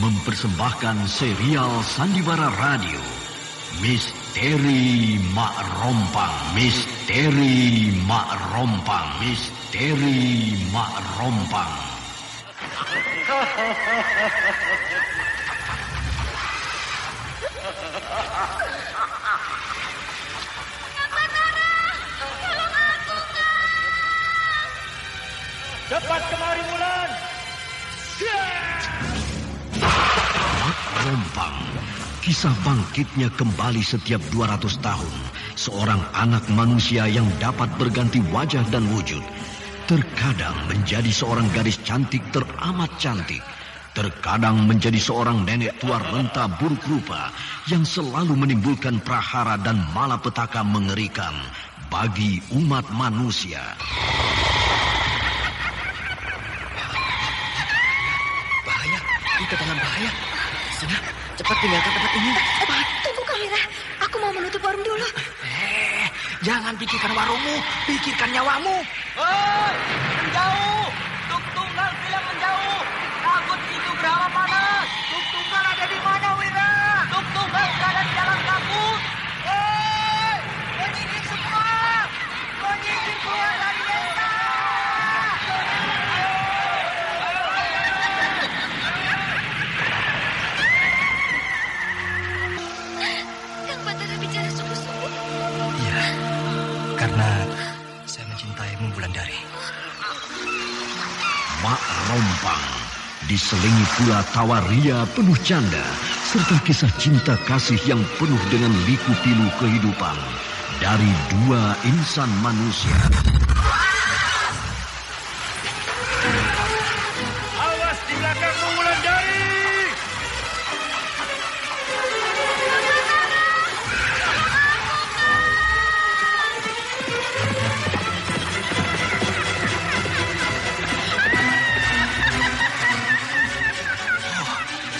mempersembahkan serial Sandiwara Radio Misteri Mak Rompang. Misteri Mak Rompang. Misteri Mak Rompang. Cepat kemari, Wulan. Mak Rompang. Kisah bangkitnya kembali setiap 200 tahun. Seorang anak manusia yang dapat berganti wajah dan wujud. Terkadang menjadi seorang gadis cantik teramat cantik. Terkadang menjadi seorang nenek tua renta buruk rupa yang selalu menimbulkan prahara dan malapetaka mengerikan bagi umat manusia. Bahaya, kita dalam bahaya. Sudah, cepat tinggalkan tempat ini. Tunggu Kamira, aku mau menutup warung dulu. Jangan pikirkan warungmu, pikirkan nyawamu. Hei, menjauh. Tuk Tunggal bilang menjauh. Takut itu berawa panas. Tuk Tunggal ada di mana, Wira? Tuk Tunggal berada di dalam kabut. Hei, menyingkir semua. Menyingkir keluar dari desa. Kang Batara bicara sungguh-sungguh. Iya, karena saya mencintaimu, Wulandari. Mak Rompang diselingi pula tawa ria penuh canda serta kisah cinta kasih yang penuh dengan liku-pilu kehidupan dari dua insan manusia. Awas di belakangmu, Wulandari.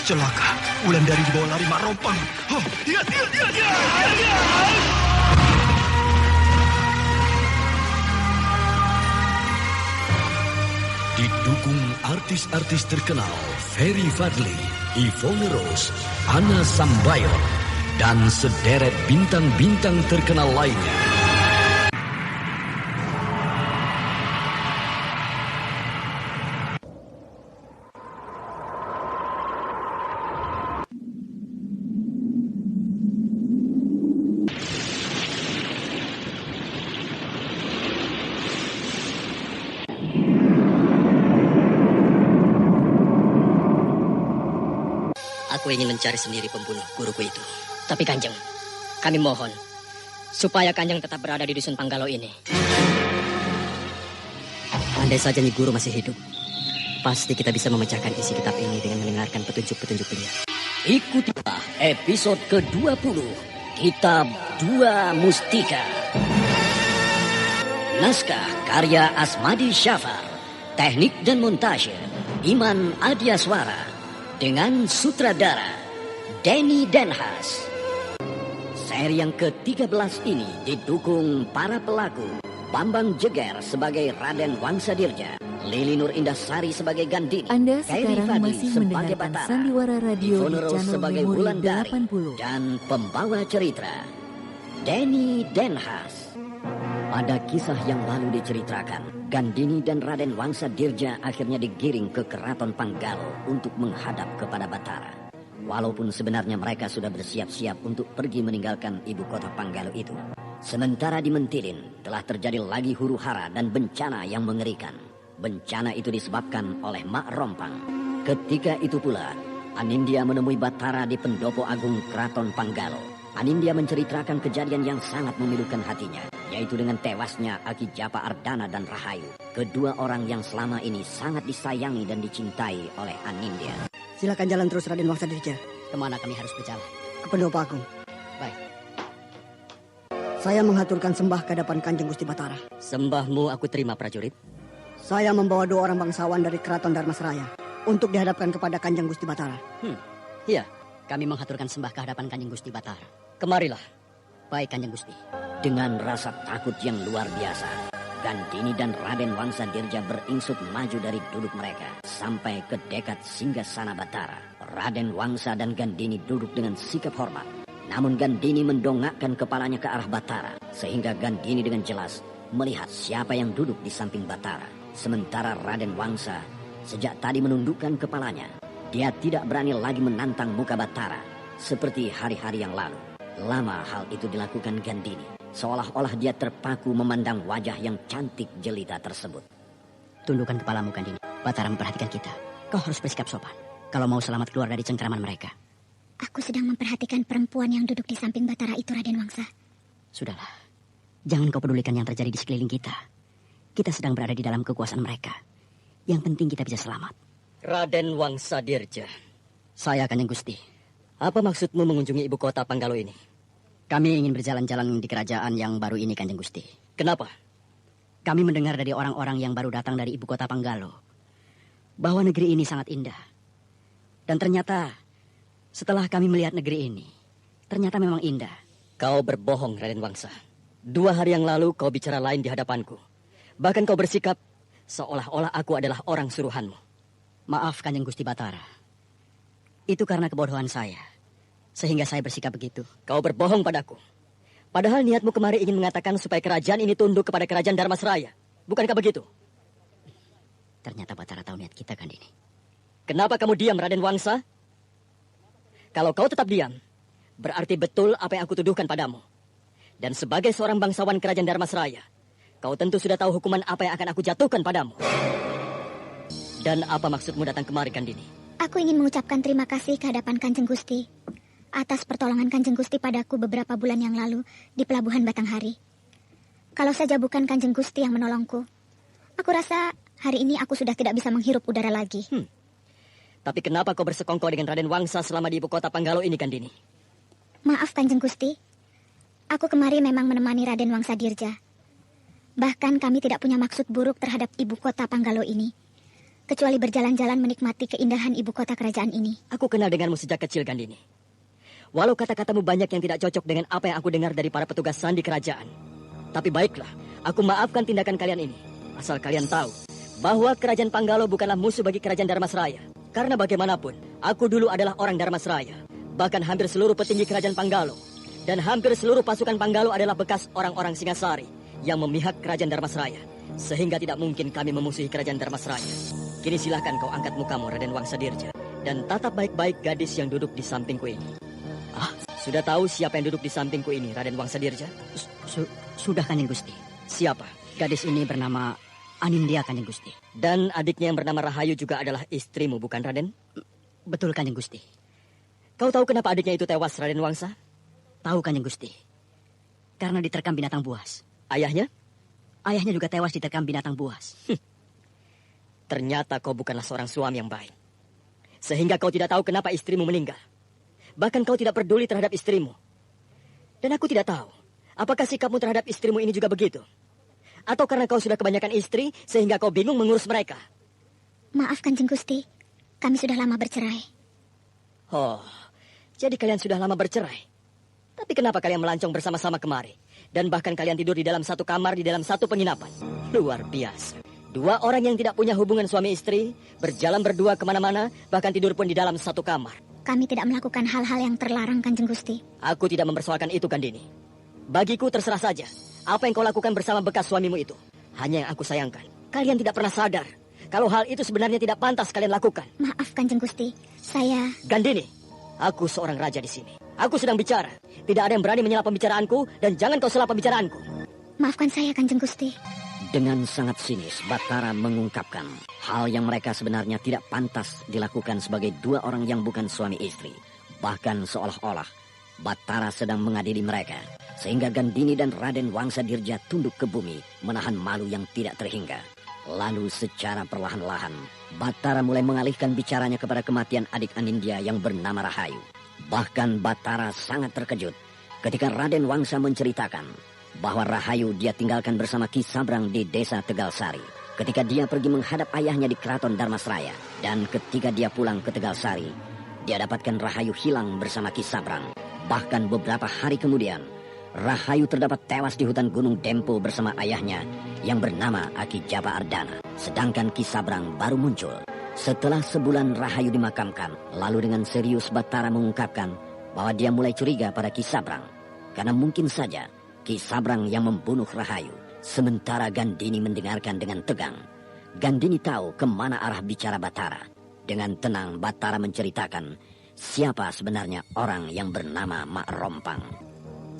Celaka, Wulandari dibawa lari Mak Rompang. Iya. Didukung artis-artis terkenal Ferry Fadli, Yvonne Rose, Anna Sambayon, dan sederet bintang-bintang terkenal lainnya. Aku ingin mencari sendiri pembunuh guruku itu. Tapi Kanjeng, kami mohon supaya Kanjeng tetap berada di dusun Panggalo ini. Andai saja Nyi Guru masih hidup, pasti kita bisa memecahkan isi kitab ini dengan mendengarkan petunjuk-petunjuk beliau. Ikutilah episode ke-20, Kitab Dua Mustika. Naskah karya Asmadi Syafar, teknik dan montase Iman Adyaswara. Dengan sutradara Denny Denhas. Seri yang ke-13 ini didukung para pelaku Bambang Jeger sebagai Raden Wangsadirja, Lili Nur Indasari sebagai Gandini, Anda Ferry sekarang Fadli masih sebagai mendengarkan Batara, Sandiwara Radio Yvonne di Rose channel sebagai Memori Wulandari, 80. dan pembawa cerita Denny Denhas. Pada kisah yang lalu diceritakan, Gandini dan Raden Wangsadirja akhirnya digiring ke Keraton Panggalo untuk menghadap kepada Batara. Walaupun sebenarnya mereka sudah bersiap-siap untuk pergi meninggalkan ibu kota Panggalo itu. Sementara di Mentilin telah terjadi lagi huru-hara dan bencana yang mengerikan. Bencana itu disebabkan oleh Mak Rompang. Ketika itu pula, Anindya menemui Batara di pendopo agung Keraton Panggalo. Anindya menceritakan kejadian yang sangat memilukan hatinya, yaitu dengan tewasnya Aki Japa Ardana dan Rahayu, kedua orang yang selama ini sangat disayangi dan dicintai oleh Anindya. Silakan jalan terus, Raden Wangsadirja. Kemana kami harus berjalan? Ke pendopo agung. Baik. Saya menghaturkan sembah ke hadapan Kanjeng Gusti Batara. Sembahmu aku terima, prajurit. Saya membawa 2 orang bangsawan dari Keraton Dharmasraya untuk dihadapkan kepada Kanjeng Gusti Batara. Iya, kami menghaturkan sembah ke hadapan Kanjeng Gusti Batara. Kemarilah. Baik, Kanjeng Gusti. Dengan rasa takut yang luar biasa, Gandini dan Raden Wangsadirja beringsut maju dari duduk mereka sampai ke dekat singgasana Batara. Raden Wangsa dan Gandini duduk dengan sikap hormat. Namun Gandini mendongakkan kepalanya ke arah Batara, sehingga Gandini dengan jelas melihat siapa yang duduk di samping Batara. Sementara Raden Wangsa sejak tadi menundukkan kepalanya. Dia tidak berani lagi menantang muka Batara seperti hari-hari yang lalu. Lama hal itu dilakukan Gandini, seolah-olah dia terpaku memandang wajah yang cantik jelita tersebut. Tundukkan kepalamu, Gandini. Batara memperhatikan kita. Kau harus bersikap sopan kalau mau selamat keluar dari cengkraman mereka. Aku sedang memperhatikan perempuan yang duduk di samping Batara itu, Raden Wangsa. Sudahlah. Jangan kau pedulikan yang terjadi di sekeliling kita. Kita sedang berada di dalam kekuasaan mereka. Yang penting kita bisa selamat. Raden Wangsa Dirja. Saya, Kanjeng Gusti. Apa maksudmu mengunjungi ibu kota Panggalo ini? Kami ingin berjalan-jalan di kerajaan yang baru ini, Kanjeng Gusti. Kenapa? Kami mendengar dari orang-orang yang baru datang dari ibu kota Panggalo bahwa negeri ini sangat indah. Dan ternyata setelah kami melihat negeri ini, ternyata memang indah. Kau berbohong, Raden Wangsa. 2 hari yang lalu kau bicara lain di hadapanku. Bahkan kau bersikap seolah-olah aku adalah orang suruhanmu. Maaf, Kanjeng Gusti Batara. Itu karena kebodohan saya, sehingga saya bersikap begitu. Kau berbohong padaku. Padahal niatmu kemari ingin mengatakan supaya kerajaan ini tunduk kepada kerajaan Dharmasraya. Bukankah begitu? Ternyata Batara tahu niat kita, Gandini. Kenapa kamu diam, Raden Wangsa? Kalau kau tetap diam, berarti betul apa yang aku tuduhkan padamu. Dan sebagai seorang bangsawan kerajaan Dharmasraya, kau tentu sudah tahu hukuman apa yang akan aku jatuhkan padamu. Dan apa maksudmu datang kemari, Gandini? Aku ingin mengucapkan terima kasih ke hadapan Kanjeng Gusti atas pertolongan Kanjeng Gusti padaku beberapa bulan yang lalu di Pelabuhan Batanghari. Kalau saja bukan Kanjeng Gusti yang menolongku, aku rasa hari ini aku sudah tidak bisa menghirup udara lagi. Tapi kenapa kau bersekongkol dengan Raden Wangsa selama di ibu kota Panggalo ini, Gandini? Maaf, Kanjeng Gusti. Aku kemari memang menemani Raden Wangsa Dirja. Bahkan kami tidak punya maksud buruk terhadap ibu kota Panggalo ini, kecuali berjalan-jalan menikmati keindahan ibu kota kerajaan ini. Aku kenal denganmu sejak kecil, Gandini. Walau kata-katamu banyak yang tidak cocok dengan apa yang aku dengar dari para petugas sandi kerajaan. Tapi baiklah, aku maafkan tindakan kalian ini. Asal kalian tahu bahwa kerajaan Panggalo bukanlah musuh bagi kerajaan Dharmasraya. Karena bagaimanapun, aku dulu adalah orang Dharmasraya. Bahkan hampir seluruh petinggi kerajaan Panggalo dan hampir seluruh pasukan Panggalo adalah bekas orang-orang Singasari yang memihak kerajaan Dharmasraya. Sehingga tidak mungkin kami memusuhi kerajaan Dharmasraya. Kini silahkan kau angkat mukamu, Raden Wangsa Dirja, dan tatap baik-baik gadis yang duduk di sampingku ini. Sudah tahu siapa yang duduk di sampingku ini, Raden Wangsa Dirja? Sudah, Kanjeng Gusti. Siapa? Gadis ini bernama Anindya, Kanjeng Gusti. Dan adiknya yang bernama Rahayu juga adalah istrimu, bukan, Raden? Betul, Kanjeng Gusti. Kau tahu kenapa adiknya itu tewas, Raden Wangsa? Tahu, Kanjeng Gusti. Karena diterkam binatang buas. Ayahnya? Ayahnya juga tewas diterkam binatang buas. Ternyata kau bukanlah seorang suami yang baik. Sehingga kau tidak tahu kenapa istrimu meninggal. Bahkan kau tidak peduli terhadap istrimu. Dan aku tidak tahu, apakah sikapmu terhadap istrimu ini juga begitu? Atau karena kau sudah kebanyakan istri, sehingga kau bingung mengurus mereka? Maaf, Kanjeng Gusti. Kami sudah lama bercerai. Oh, jadi kalian sudah lama bercerai. Tapi kenapa kalian melancong bersama-sama kemari? Dan bahkan kalian tidur di dalam satu kamar, di dalam satu penginapan. Luar biasa. 2 orang yang tidak punya hubungan suami istri, berjalan berdua kemana-mana, bahkan tidur pun di dalam satu kamar. Kami tidak melakukan hal-hal yang terlarang, Kanjeng Gusti. Aku tidak mempersoalkan itu, Gandini. Bagiku terserah saja. Apa yang kau lakukan bersama bekas suamimu itu. Hanya yang aku sayangkan, kalian tidak pernah sadar kalau hal itu sebenarnya tidak pantas kalian lakukan. Maaf, Kanjeng Gusti. Saya... Gandini, aku seorang raja di sini. Aku sedang bicara. Tidak ada yang berani menyela pembicaraanku, dan jangan kau sela pembicaraanku. Maafkan saya, Kanjeng Gusti. Dengan sangat sinis, Batara mengungkapkan hal yang mereka sebenarnya tidak pantas dilakukan sebagai 2 orang yang bukan suami istri. Bahkan seolah-olah Batara sedang mengadili mereka. Sehingga Gandini dan Raden Wangsa Dirja tunduk ke bumi, menahan malu yang tidak terhingga. Lalu secara perlahan-lahan, Batara mulai mengalihkan bicaranya kepada kematian adik Anindya yang bernama Rahayu. Bahkan Batara sangat terkejut ketika Raden Wangsa menceritakan bahwa Rahayu dia tinggalkan bersama Ki Sabrang di desa Tegalsari. Ketika dia pergi menghadap ayahnya di keraton Dharmasraya. Dan ketika dia pulang ke Tegalsari, dia dapatkan Rahayu hilang bersama Ki Sabrang. Bahkan beberapa hari kemudian, Rahayu terdapat tewas di hutan Gunung Dempo bersama ayahnya yang bernama Aki Jaba Ardana. Sedangkan Ki Sabrang baru muncul Setelah sebulan Rahayu dimakamkan, lalu dengan serius Batara mengungkapkan bahwa dia mulai curiga pada Ki Sabrang. Karena mungkin saja Ki Sabrang yang membunuh Rahayu. Sementara Gandini mendengarkan dengan tegang. Gandini tahu kemana arah bicara Batara. Dengan tenang Batara menceritakan siapa sebenarnya orang yang bernama Mak Rompang.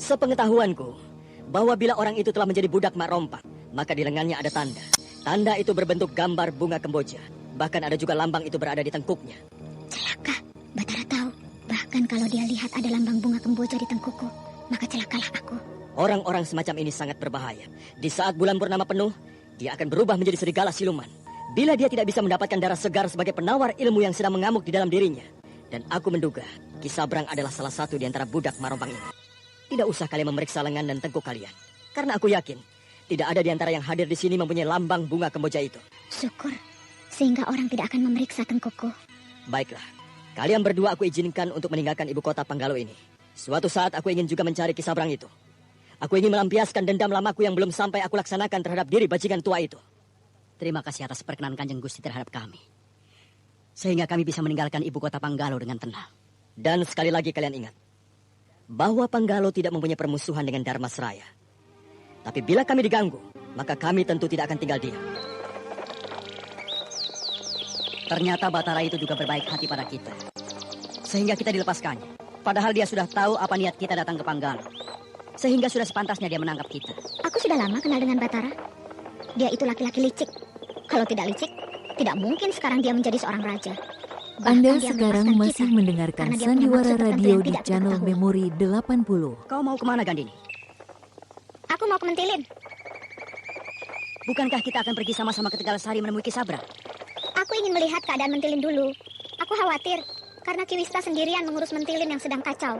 Sepengetahuanku, bahwa bila orang itu telah menjadi budak Mak Rompang, maka di lengannya ada tanda. Tanda itu berbentuk gambar bunga kemboja. Bahkan ada juga lambang itu berada di tengkuknya. Celaka, Batara tahu. Bahkan kalau dia lihat ada lambang bunga kemboja di tengkukku, maka celakalah aku. Orang-orang semacam ini sangat berbahaya. Di saat bulan purnama penuh, dia akan berubah menjadi serigala siluman. Bila dia tidak bisa mendapatkan darah segar sebagai penawar ilmu yang sedang mengamuk di dalam dirinya. Dan aku menduga, Ki Sabrang adalah salah satu di antara budak Mak Rompang ini. Tidak usah kalian memeriksa lengan dan tengkuk kalian. Karena aku yakin, tidak ada di antara yang hadir di sini mempunyai lambang bunga kemboja itu. Syukur, sehingga orang tidak akan memeriksa tengkukku. Baiklah, kalian berdua aku izinkan untuk meninggalkan ibu kota Panggalo ini. Suatu saat aku ingin juga mencari Ki Sabrang itu. Aku ingin melampiaskan dendam lamaku yang belum sampai aku laksanakan terhadap diri bajingan tua itu. Terima kasih atas perkenan Kanjeng Gusti terhadap kami. Sehingga kami bisa meninggalkan ibu kota Panggalo dengan tenang. Dan sekali lagi kalian ingat, bahwa Panggalo tidak mempunyai permusuhan dengan Dharmasraya. Tapi bila kami diganggu, maka kami tentu tidak akan tinggal diam. Ternyata Batara itu juga berbaik hati pada kita. Sehingga kita dilepaskannya. Padahal dia sudah tahu apa niat kita datang ke Panggalo. Sehingga sudah sepantasnya dia menangkap kita. Aku sudah lama kenal dengan Batara. Dia itu laki-laki licik. Kalau tidak licik, tidak mungkin sekarang dia menjadi seorang raja. Anda sekarang masih mendengarkan Sandiwara Radio di channel Memori 80. Kau mau kemana, Gandini? Aku mau ke Mentilin. Bukankah kita akan pergi sama-sama ke Tegal Sari menemui Ki Sabrang? Aku ingin melihat keadaan Mentilin dulu. Aku khawatir, karena Ki Wista sendirian mengurus Mentilin yang sedang kacau.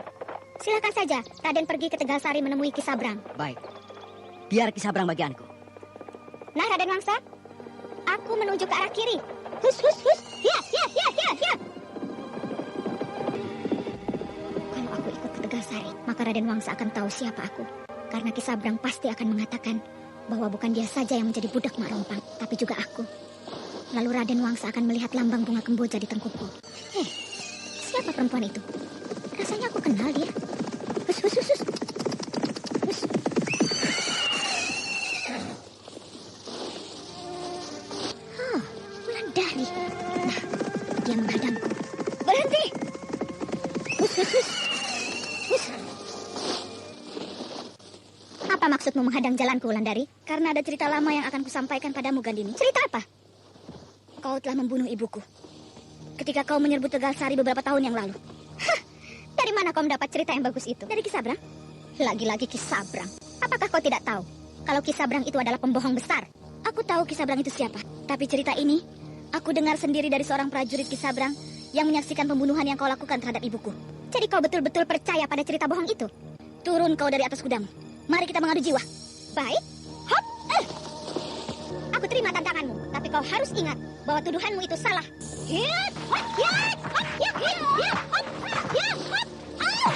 Silakan saja, Raden pergi ke Tegal Sari menemui Ki Sabrang. Baik, biar Ki Sabrang bagianku. Nah, Raden Wangsa, aku menuju ke arah kiri. Hus, hus, hus. Ya. Kalau aku ikut ke Tegal Sari, maka Raden Wangsa akan tahu siapa aku. Karena Ki Sabrang pasti akan mengatakan bahwa bukan dia saja yang menjadi budak Mak Rompang, tapi juga aku. Lalu Raden Wangsa akan melihat lambang bunga kemboja di tengkukku. Siapa perempuan itu? Rasanya aku kenal dia. Hus, hus, hus, hus. Hus. Wulandari. Nah, dia menghadangku. Berhenti! Hus, hus, hus. Hus. Apa maksudmu menghadang jalanku, Wulandari? Karena ada cerita lama yang akan kusampaikan padamu, Gandini. Cerita apa? Kau telah membunuh ibuku ketika kau menyerbu Tegal Sari beberapa tahun yang lalu. Hah, dari mana kau mendapat cerita yang bagus itu? Dari Ki Sabrang? Lagi-lagi Ki Sabrang. Apakah kau tidak tahu kalau Ki Sabrang itu adalah pembohong besar? Aku tahu Ki Sabrang itu siapa. Tapi cerita ini aku dengar sendiri dari seorang prajurit Ki Sabrang yang menyaksikan pembunuhan yang kau lakukan terhadap ibuku. Jadi kau betul-betul percaya pada cerita bohong itu? Turun kau dari atas kudamu. Mari kita mengadu jiwa. Baik. Hop. Aku terima tantanganmu, tapi kau harus ingat bahwa tuduhanmu itu salah. Hiat, hop, hiat, hop, hiat, hiat, hop, hiat, hop.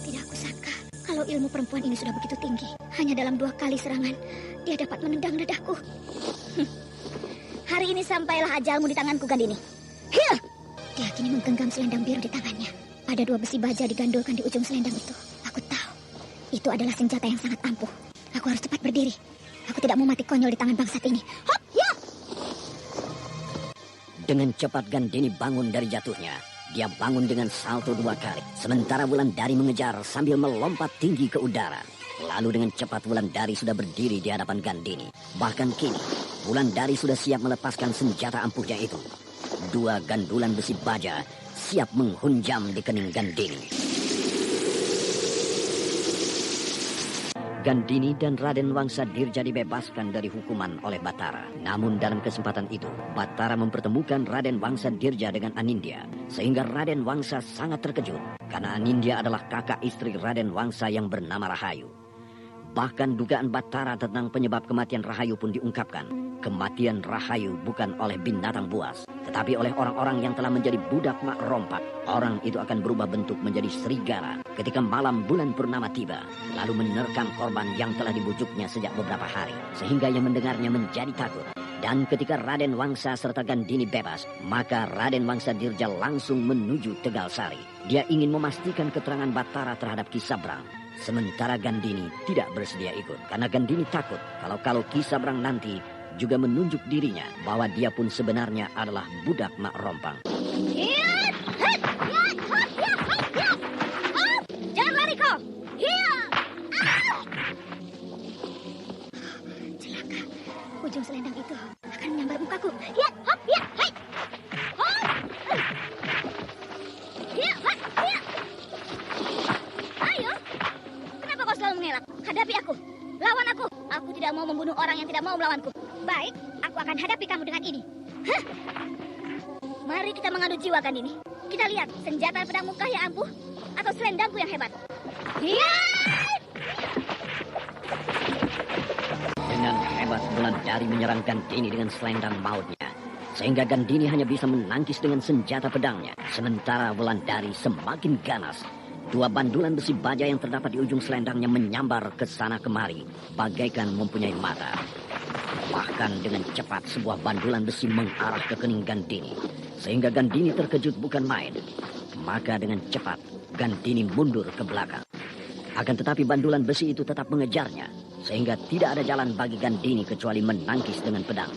Tidak aku sangka kalau ilmu perempuan ini sudah begitu tinggi. Hanya dalam 2 kali serangan, dia dapat menendang dadahku. Hari ini sampailah ajalmu di tanganku, Gandini. Hiat. Dia kini menggenggam selendang biru di tangannya. Ada 2 besi baja digandulkan di ujung selendang itu. Aku tahu, itu adalah senjata yang sangat ampuh. Aku harus cepat berdiri. Aku tidak mau mati konyol di tangan bangsat ini. Hop, ya! Dengan cepat Gandini bangun dari jatuhnya. Dia bangun dengan salto 2 kali. Sementara Wulandari mengejar sambil melompat tinggi ke udara. Lalu dengan cepat Wulandari sudah berdiri di hadapan Gandini. Bahkan kini, Wulandari sudah siap melepaskan senjata ampuhnya itu. 2 gandulan besi baja siap menghunjam di kening Gandini. Gandini dan Raden Wangsa Dirja dibebaskan dari hukuman oleh Batara. Namun dalam kesempatan itu, Batara mempertemukan Raden Wangsa Dirja dengan Anindya. Sehingga Raden Wangsa sangat terkejut. Karena Anindya adalah kakak istri Raden Wangsa yang bernama Rahayu. Bahkan dugaan Batara tentang penyebab kematian Rahayu pun diungkapkan. Kematian Rahayu bukan oleh binatang buas, tetapi oleh orang-orang yang telah menjadi budak Mak Rompang. Orang itu akan berubah bentuk menjadi serigala ketika malam bulan purnama tiba, lalu menerkam korban yang telah dibujuknya sejak beberapa hari. Sehingga yang mendengarnya menjadi takut Dan ketika Raden Wangsa serta Gandini bebas, maka Raden Wangsa Dirja langsung menuju Tegal Sari. Dia ingin memastikan keterangan Batara terhadap Ki Sabrang. Sementara Gandini tidak bersedia ikut, karena Gandini takut kalau Ki Sabrang nanti juga menunjuk dirinya bahwa dia pun sebenarnya adalah budak Mak Rompang. Jangan lari kau! Celaka, ujung selendang itu akan menyambar mukaku. Ayo, kenapa kau selalu mengelak? Hadapi aku, lawan aku. Aku tidak mau membunuh orang yang tidak mau melawanku. Baik, aku akan hadapi kamu dengan ini. Mari kita mengadu jiwa kan ini. Kita lihat senjata pedang muka yang ampuh atau selendangku yang hebat. Dengan hebat Wulandari menyerang Gandini dengan selendang mautnya, sehingga Gandini hanya bisa menangkis dengan senjata pedangnya. Sementara Wulandari semakin ganas. Dua bandulan besi baja yang terdapat di ujung selendangnya menyambar ke sana kemari, bagaikan mempunyai mata. Bahkan dengan cepat sebuah bandulan besi mengarah ke kening Gandini, sehingga Gandini terkejut bukan main. Maka dengan cepat Gandini mundur ke belakang. Akan tetapi bandulan besi itu tetap mengejarnya, sehingga tidak ada jalan bagi Gandini kecuali menangkis dengan pedang.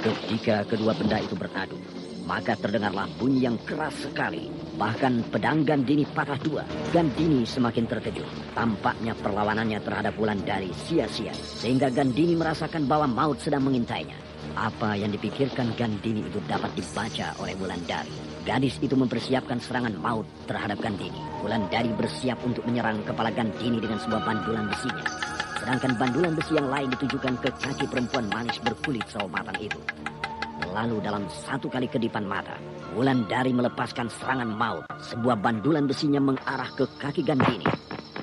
Ketika kedua benda itu beradu, maka terdengarlah bunyi yang keras sekali. Bahkan pedang Gandini patah dua. Gandini semakin terkejut. Tampaknya perlawanannya terhadap Wulandari sia-sia, sehingga Gandini merasakan bahwa maut sedang mengintainya. Apa yang dipikirkan Gandini itu dapat dibaca oleh Wulandari. Gadis itu mempersiapkan serangan maut terhadap Gandini. Wulandari bersiap untuk menyerang kepala Gandini dengan sebuah bandulan besinya. Sedangkan bandulan besi yang lain ditujukan ke kaki perempuan manis berkulit sawo matang itu. Lalu dalam satu kali kedipan mata, Wulandari melepaskan serangan maut. Sebuah bandulan besinya mengarah ke kaki Gandini.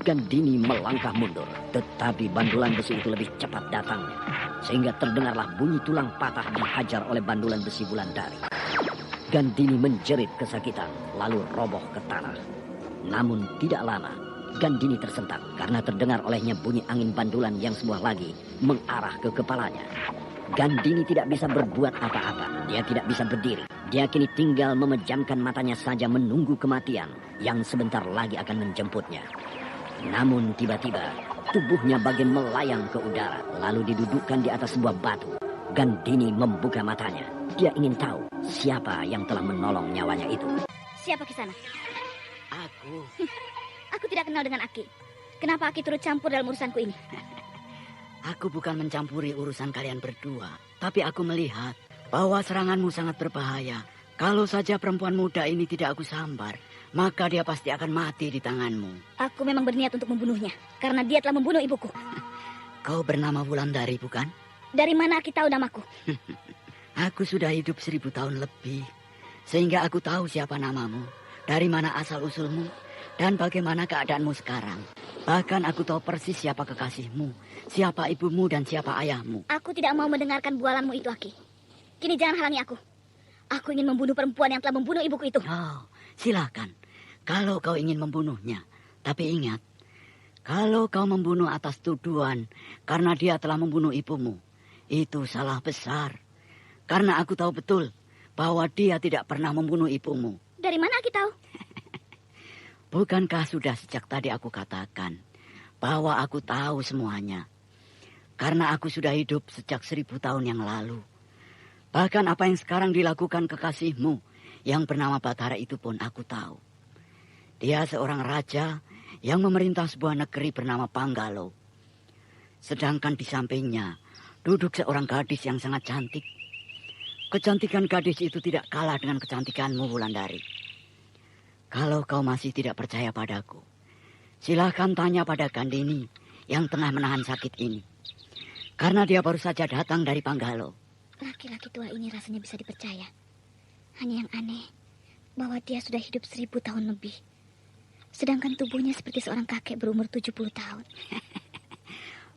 Gandini melangkah mundur, tetapi bandulan besi itu lebih cepat datangnya, sehingga terdengarlah bunyi tulang patah dihajar oleh bandulan besi Wulandari. Gandini menjerit kesakitan, lalu roboh ke tanah. Namun tidak lama, Gandini tersentak karena terdengar olehnya bunyi angin bandulan yang sebuah lagi mengarah ke kepalanya. Gandini tidak bisa berbuat apa-apa. Dia tidak bisa berdiri. Dia kini tinggal memejamkan matanya saja menunggu kematian yang sebentar lagi akan menjemputnya. Namun tiba-tiba tubuhnya bagian melayang ke udara, lalu didudukkan di atas sebuah batu. Gandini membuka matanya. Dia ingin tahu siapa yang telah menolong nyawanya itu. Siapa ke sana? Aku. Aku tidak kenal dengan Aki. Kenapa Aki turut campur dalam urusanku ini? Aku bukan mencampuri urusan kalian berdua, tapi aku melihat bahwa seranganmu sangat berbahaya. Kalau saja perempuan muda ini tidak aku sambar, maka dia pasti akan mati di tanganmu. Aku memang berniat untuk membunuhnya, karena dia telah membunuh ibuku. Kau bernama Wulandari, bukan? Dari mana Aki tahu namaku? Aku sudah hidup 1000 tahun lebih, sehingga aku tahu siapa namamu, dari mana asal-usulmu, dan bagaimana keadaanmu sekarang. Bahkan aku tahu persis siapa kekasihmu, siapa ibumu, dan siapa ayahmu. Aku tidak mau mendengarkan bualanmu itu, Aki. Kini jangan halangi aku. Aku ingin membunuh perempuan yang telah membunuh ibuku itu. Oh, silakan. Kalau kau ingin membunuhnya. Tapi ingat, kalau kau membunuh atas tuduhan karena dia telah membunuh ibumu, itu salah besar. Karena aku tahu betul bahwa dia tidak pernah membunuh ibumu. Dari mana Aki tahu? Bukankah sudah sejak tadi aku katakan bahwa aku tahu semuanya? Karena aku sudah hidup sejak 1000 tahun yang lalu. Bahkan apa yang sekarang dilakukan kekasihmu yang bernama Batara itu pun aku tahu. Dia seorang raja yang memerintah sebuah negeri bernama Panggalo. Sedangkan di sampingnya duduk seorang gadis yang sangat cantik. Kecantikan gadis itu tidak kalah dengan kecantikanmu, Wulandari. Kalau kau masih tidak percaya padaku, silahkan tanya pada Gandini yang tengah menahan sakit ini. Karena dia baru saja datang dari Panggalo. Laki-laki tua ini rasanya bisa dipercaya. Hanya yang aneh, bahwa dia sudah hidup 1000 tahun lebih. Sedangkan tubuhnya seperti seorang kakek berumur 70 tahun.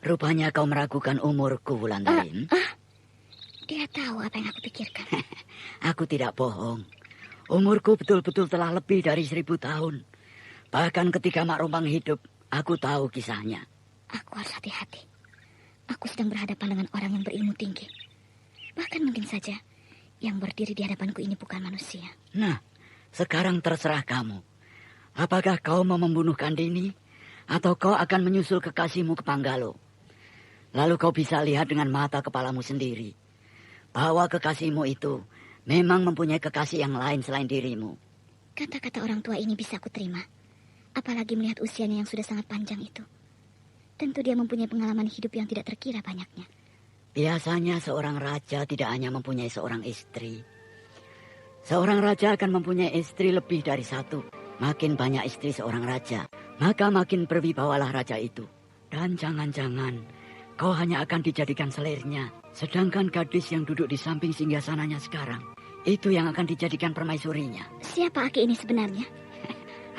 Rupanya kau meragukan umurku, Wulandari. Dia tahu apa yang aku pikirkan. Aku tidak bohong. Umurku betul-betul telah lebih dari 1000 tahun. Bahkan ketika Mak Rompang hidup, aku tahu kisahnya. Aku harus hati-hati. Aku sedang berhadapan dengan orang yang berilmu tinggi. Kan mungkin saja yang berdiri di hadapanku ini bukan manusia. Nah, sekarang terserah kamu. Apakah kau mau membunuh Kandini atau kau akan menyusul kekasihmu ke Panggalo? Lalu kau bisa lihat dengan mata kepalamu sendiri bahwa kekasihmu itu memang mempunyai kekasih yang lain selain dirimu. Kata-kata orang tua ini bisa aku terima. Apalagi melihat usianya yang sudah sangat panjang itu. Tentu dia mempunyai pengalaman hidup yang tidak terkira banyaknya. Biasanya seorang raja tidak hanya mempunyai seorang istri. Seorang raja akan mempunyai istri lebih dari satu. Makin banyak istri seorang raja, maka makin berwibawalah raja itu. Dan jangan-jangan kau hanya akan dijadikan selirnya. Sedangkan gadis yang duduk di samping singgasananya sekarang, itu yang akan dijadikan permaisurinya. Siapa Aki ini sebenarnya?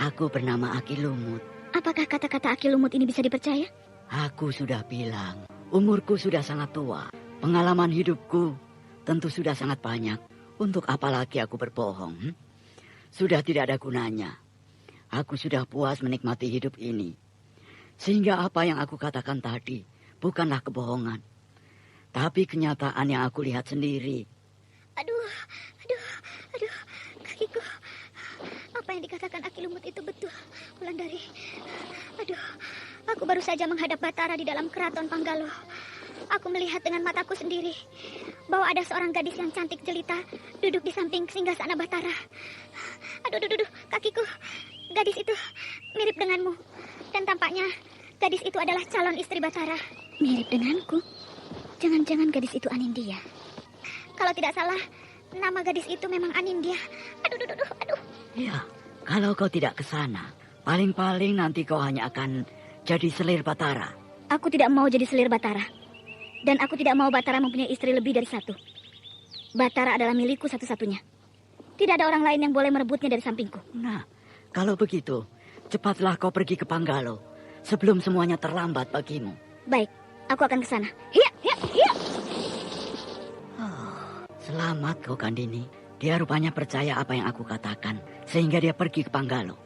Aku bernama Aki Lumut. Apakah kata-kata Aki Lumut ini bisa dipercaya? Aku sudah bilang, umurku sudah sangat tua. Pengalaman hidupku tentu sudah sangat banyak. Untuk apa lagi aku berbohong? Sudah tidak ada gunanya. Aku sudah puas menikmati hidup ini. Sehingga apa yang aku katakan tadi bukanlah kebohongan. Tapi kenyataan yang aku lihat sendiri. Aduh, kakiku. Apa yang dikatakan Aki Lumut itu betul, Wulandari. Aduh, aku baru saja menghadap Batara di dalam keraton Panggalo. Aku melihat dengan mataku sendiri bahwa ada seorang gadis yang cantik jelita duduk di samping singgasana Batara. Aduh, kakiku. Gadis itu mirip denganmu. Dan tampaknya gadis itu adalah calon istri Batara. Mirip denganku? Jangan-jangan gadis itu Anindya. Kalau tidak salah, nama gadis itu memang Anindya. Aduh. Ya, kalau kau tidak ke sana, paling-paling nanti kau hanya akan jadi selir Batara. Aku tidak mau jadi selir Batara. Dan aku tidak mau Batara mempunyai istri lebih dari satu. Batara adalah milikku satu-satunya. Tidak ada orang lain yang boleh merebutnya dari sampingku. Nah, kalau begitu, cepatlah kau pergi ke Panggalo sebelum semuanya terlambat bagimu. Baik, aku akan ke sana. Hiya. Selamat kau Kandini. Dia rupanya percaya apa yang aku katakan, sehingga dia pergi ke Panggalo.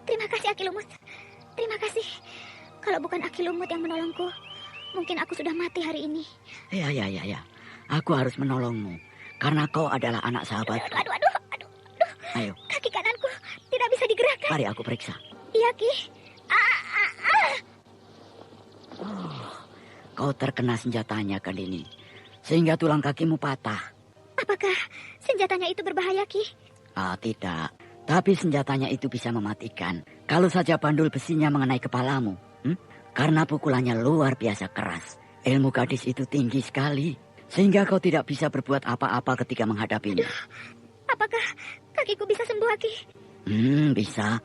Terima kasih Aki Lumut. Terima kasih. Kalau bukan Aki Lumut yang menolongku, mungkin aku sudah mati hari ini. Ya. Aku harus menolongmu, karena kau adalah anak sahabatku. Aduh. Ayo. Kaki kananku tidak bisa digerakkan. Mari aku periksa. Iya, Ki. Kau terkena senjatanya Kandini, sehingga tulang kakimu patah. Apakah senjatanya itu berbahaya, Ki? Tidak. Tapi senjatanya itu bisa mematikan kalau saja bandul besinya mengenai kepalamu. Karena pukulannya luar biasa keras. Ilmu gadis itu tinggi sekali, sehingga kau tidak bisa berbuat apa-apa ketika menghadapinya. Apakah kakiku bisa sembuh, Aki? Bisa.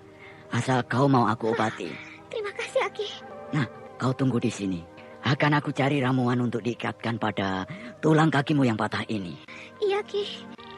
Asal kau mau aku obati. Terima kasih, Aki. Nah, kau tunggu di sini. Akan aku cari ramuan untuk diikatkan pada tulang kakimu yang patah ini. Iya, Ki.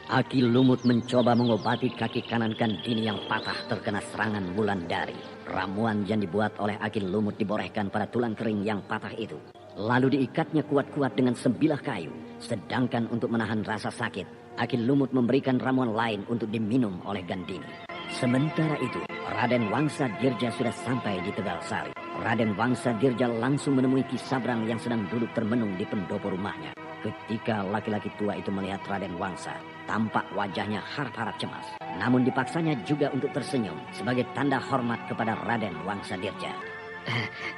Aki Lumut mencoba mengobati kaki kanan Kandini yang patah terkena serangan Wulandari. Ramuan yang dibuat oleh Aki Lumut diborehkan pada tulang kering yang patah itu. Lalu diikatnya kuat-kuat dengan sebilah kayu. Sedangkan untuk menahan rasa sakit, Aki Lumut memberikan ramuan lain untuk diminum oleh Gandini. Sementara itu, Raden Wangsa Dirja sudah sampai di Tegal Sari. Raden Wangsa Dirja langsung menemui Ki Sabrang yang sedang duduk termenung di pendopo rumahnya. Ketika laki-laki tua itu melihat Raden Wangsa, tampak wajahnya harap-harap cemas. Namun dipaksanya juga untuk tersenyum sebagai tanda hormat kepada Raden Wangsa Dirja.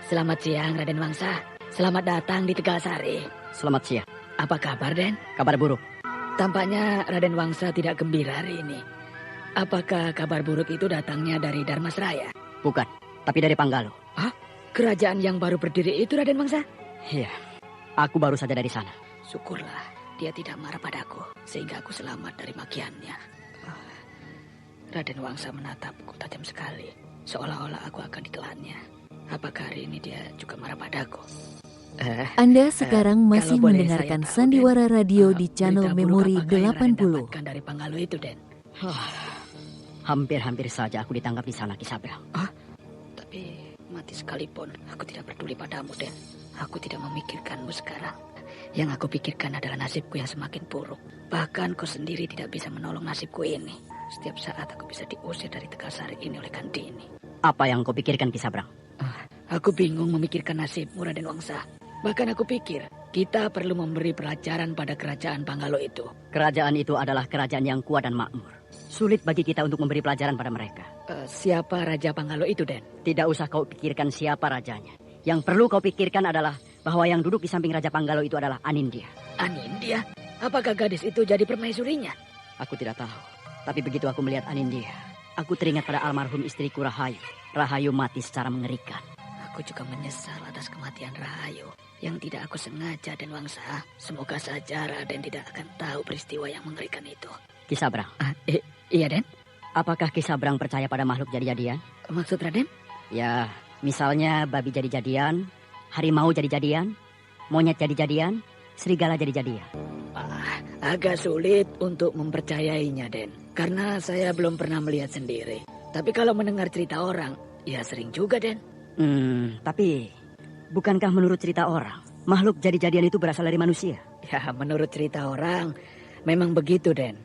Selamat siang, Raden Wangsa. Selamat datang di Tegal Sari. Selamat siang. Apa kabar, Den? Kabar buruk. Tampaknya Raden Wangsa tidak gembira hari ini. Apakah kabar buruk itu datangnya dari Dharmasraya? Bukan, tapi dari Panggalo. Hah? Kerajaan yang baru berdiri itu, Raden Wangsa? Iya, aku baru saja dari sana. Syukurlah dia tidak marah padaku, sehingga aku selamat dari makiannya. Raden Wangsa menatapku tajam sekali, seolah-olah aku akan ditelannya. Apakah hari ini dia juga marah padaku? Anda sekarang masih mendengarkan Sandiwara Radio di channel Memori 80. Dari Panggalo itu, Den. Hampir-hampir saja aku ditangkap di sana, Ki Sabrang. Tapi mati sekalipun, aku tidak peduli padamu, Den. Aku tidak memikirkanmu sekarang. Yang aku pikirkan adalah nasibku yang semakin buruk. Bahkan kau sendiri tidak bisa menolong nasibku ini. Setiap saat aku bisa diusir dari Tegal Sari ini oleh Kandini. Apa yang kau pikirkan, Ki Sabrang? Aku bingung memikirkan nasibmu, Raden Wangsa. Bahkan aku pikir, Kita perlu memberi pelajaran pada kerajaan Panggalo itu. Kerajaan itu adalah kerajaan yang kuat dan makmur. Sulit bagi kita untuk memberi pelajaran pada mereka. Siapa Raja Panggalo itu, Den? Tidak usah kau pikirkan siapa rajanya. Yang perlu kau pikirkan adalah bahwa yang duduk di samping Raja Panggalo itu adalah Anindya. Anindya? Apakah gadis itu jadi permaisurinya? Aku tidak tahu. Tapi begitu aku melihat Anindya, aku teringat pada almarhum istriku Rahayu. Rahayu mati secara mengerikan. Aku juga menyesal atas kematian Rahayu yang tidak aku sengaja, Den Wangsa. Semoga saja Raden tidak akan tahu peristiwa yang mengerikan itu. Ki Sabrang. Iya, Den. Apakah Ki Sabrang percaya pada makhluk jadi-jadian? Maksud Raden? Ya, misalnya babi jadi-jadian, harimau jadi-jadian, monyet jadi-jadian, serigala jadi-jadian. Agak sulit untuk mempercayainya, Den. Karena saya belum pernah melihat sendiri. Tapi kalau mendengar cerita orang, ya sering juga, Den. Tapi bukankah menurut cerita orang, makhluk jadi-jadian itu berasal dari manusia? Ya, menurut cerita orang, memang begitu, Den.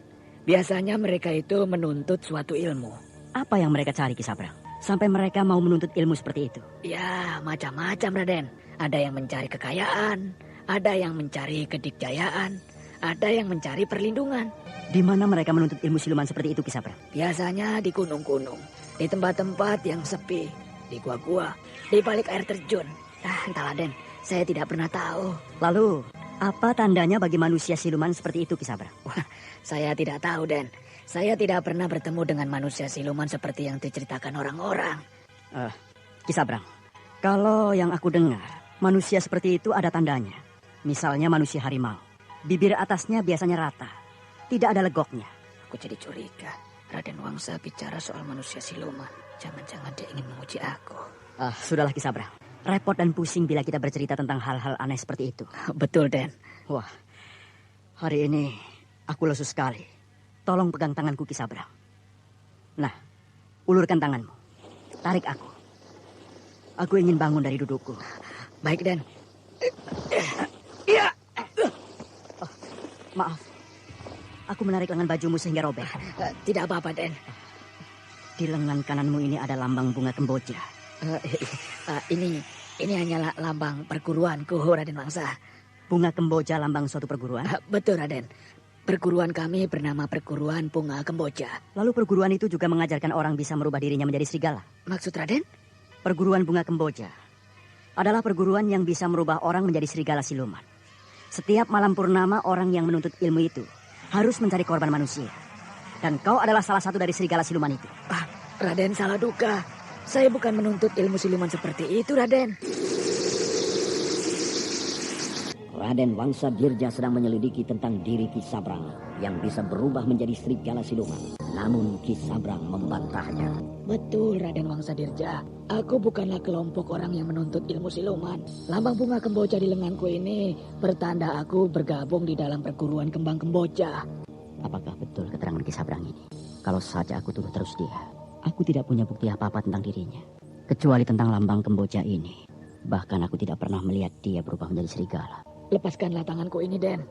Biasanya mereka itu menuntut suatu ilmu. Apa yang mereka cari, Ki Sabrang? Sampai mereka mau menuntut ilmu seperti itu? Ya, macam-macam, Raden. Ada yang mencari kekayaan, ada yang mencari kedikjayaan, ada yang mencari perlindungan. Di mana mereka menuntut ilmu siluman seperti itu, Ki Sabrang? Biasanya di gunung-gunung, di tempat-tempat yang sepi, di gua-gua, di balik air terjun. Entahlah, Den, saya tidak pernah tahu. Lalu, apa tandanya bagi manusia siluman seperti itu, Ki Sabrang? Wah, saya tidak tahu, Den. Saya tidak pernah bertemu dengan manusia siluman seperti yang diceritakan orang-orang. Ki Sabrang, kalau yang aku dengar, manusia seperti itu ada tandanya. Misalnya manusia harimau. Bibir atasnya biasanya rata. Tidak ada legoknya. Aku jadi curiga. Raden Wangsa bicara soal manusia siluman. Jangan-jangan dia ingin menguji aku. Sudahlah, Ki Sabrang. Repot dan pusing bila kita bercerita tentang hal-hal aneh seperti itu. Betul, Den. Wah, hari ini aku lesu sekali. Tolong pegang tanganku, Ki Sabrang. Nah, ulurkan tanganmu. Tarik aku. Aku ingin bangun dari dudukku. Baik, Den. Iya. Maaf. Aku menarik lengan bajumu sehingga robek. Tidak apa-apa, Den. Di lengan kananmu ini ada lambang bunga kemboja. Ini hanyalah lambang perguruanku, Raden Wangsa. Bunga kemboja lambang suatu perguruan? Betul, Raden. Perguruan kami bernama Perguruan Bunga Kemboja. Lalu perguruan itu juga mengajarkan orang bisa merubah dirinya menjadi serigala? Maksud Raden? Perguruan Bunga Kemboja adalah perguruan yang bisa merubah orang menjadi serigala siluman. Setiap malam purnama orang yang menuntut ilmu itu harus mencari korban manusia. Dan kau adalah salah satu dari serigala siluman itu. Raden salah duga. Saya bukan menuntut ilmu siluman seperti itu, Raden. Raden Wangsa Dirja sedang menyelidiki tentang diri Ki Sabrang yang bisa berubah menjadi serigala siluman. Namun Ki Sabrang membantahnya. Betul, Raden Wangsa Dirja. Aku bukanlah kelompok orang yang menuntut ilmu siluman. Lambang bunga kemboja di lenganku ini pertanda aku bergabung di dalam perguruan kembang kemboja. Apakah betul keterangan Ki Sabrang ini? Kalau saja aku tuduh terus dia, aku tidak punya bukti apa-apa tentang dirinya. Kecuali tentang lambang kemboja ini. Bahkan aku tidak pernah melihat dia berubah menjadi serigala. Lepaskanlah tanganku ini, Den.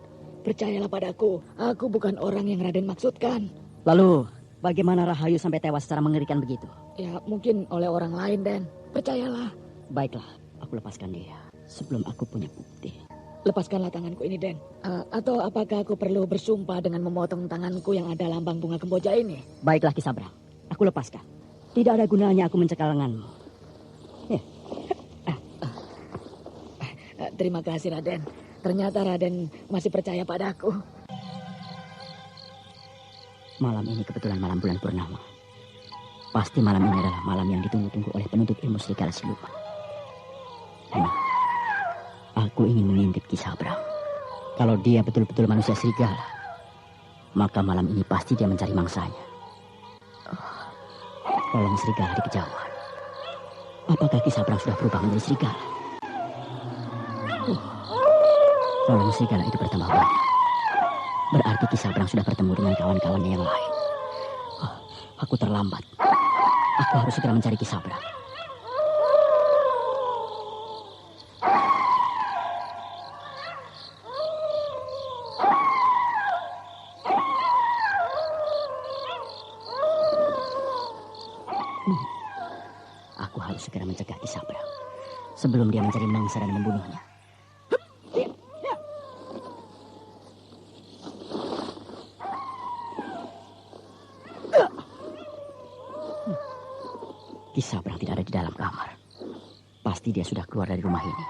Percayalah padaku, aku bukan orang yang Raden maksudkan. Lalu, bagaimana Rahayu sampai tewas secara mengerikan begitu? Ya, mungkin oleh orang lain, Den. Percayalah. Baiklah, aku lepaskan dia sebelum aku punya bukti. Lepaskanlah tanganku ini, Den. Atau apakah aku perlu bersumpah dengan memotong tanganku yang ada lambang bunga kemboja ini? Baiklah, Ki Sabrang. Aku lepaskan. Tidak ada gunanya aku mencekal lenganmu. Terima kasih, Raden. Ternyata Raden masih percaya padaku. Malam ini kebetulan malam bulan purnama. Pasti malam ini adalah malam yang ditunggu-tunggu oleh penuntut ilmu serigala siluman. Aku ingin mengintip Ki Sabrang. Kalau dia betul-betul manusia serigala, maka malam ini pasti dia mencari mangsanya. Tolong serigala di kejauhan. Apakah Ki Sabrang sudah berubah menjadi serigala? Tolong serigala itu bertambah banyak. Berarti Ki Sabrang sudah bertemu dengan kawan-kawannya yang lain. Aku terlambat. Aku harus segera mencari Ki Sabrang. Aku harus segera mencegah Ki Sabrang sebelum dia mencari mangsa dan membunuhnya. Ki Sabrang tidak ada di dalam kamar. Pasti dia sudah keluar dari rumah ini.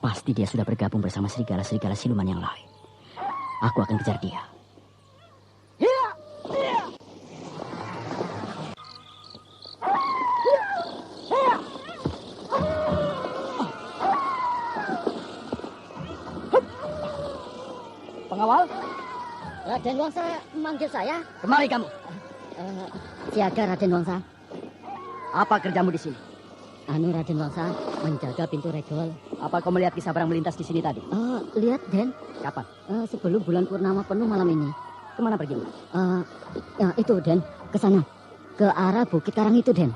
Pasti dia sudah bergabung bersama serigala-serigala siluman yang lain. Aku akan kejar dia. Pengawal, Raden Wangsa memanggil saya. kemari kamu. Siaga Raden Wangsa. Apa kerjamu di sini? Raden Wangsa menjaga pintu regol. Apa kau melihat Ki Sabrang melintas di sini tadi? Lihat, Den. Kapan? Sebelum bulan purnama penuh malam ini. Kemana pergimu? Ya itu, Den. Ke sana. Ke arah Bukit Karang itu, Den.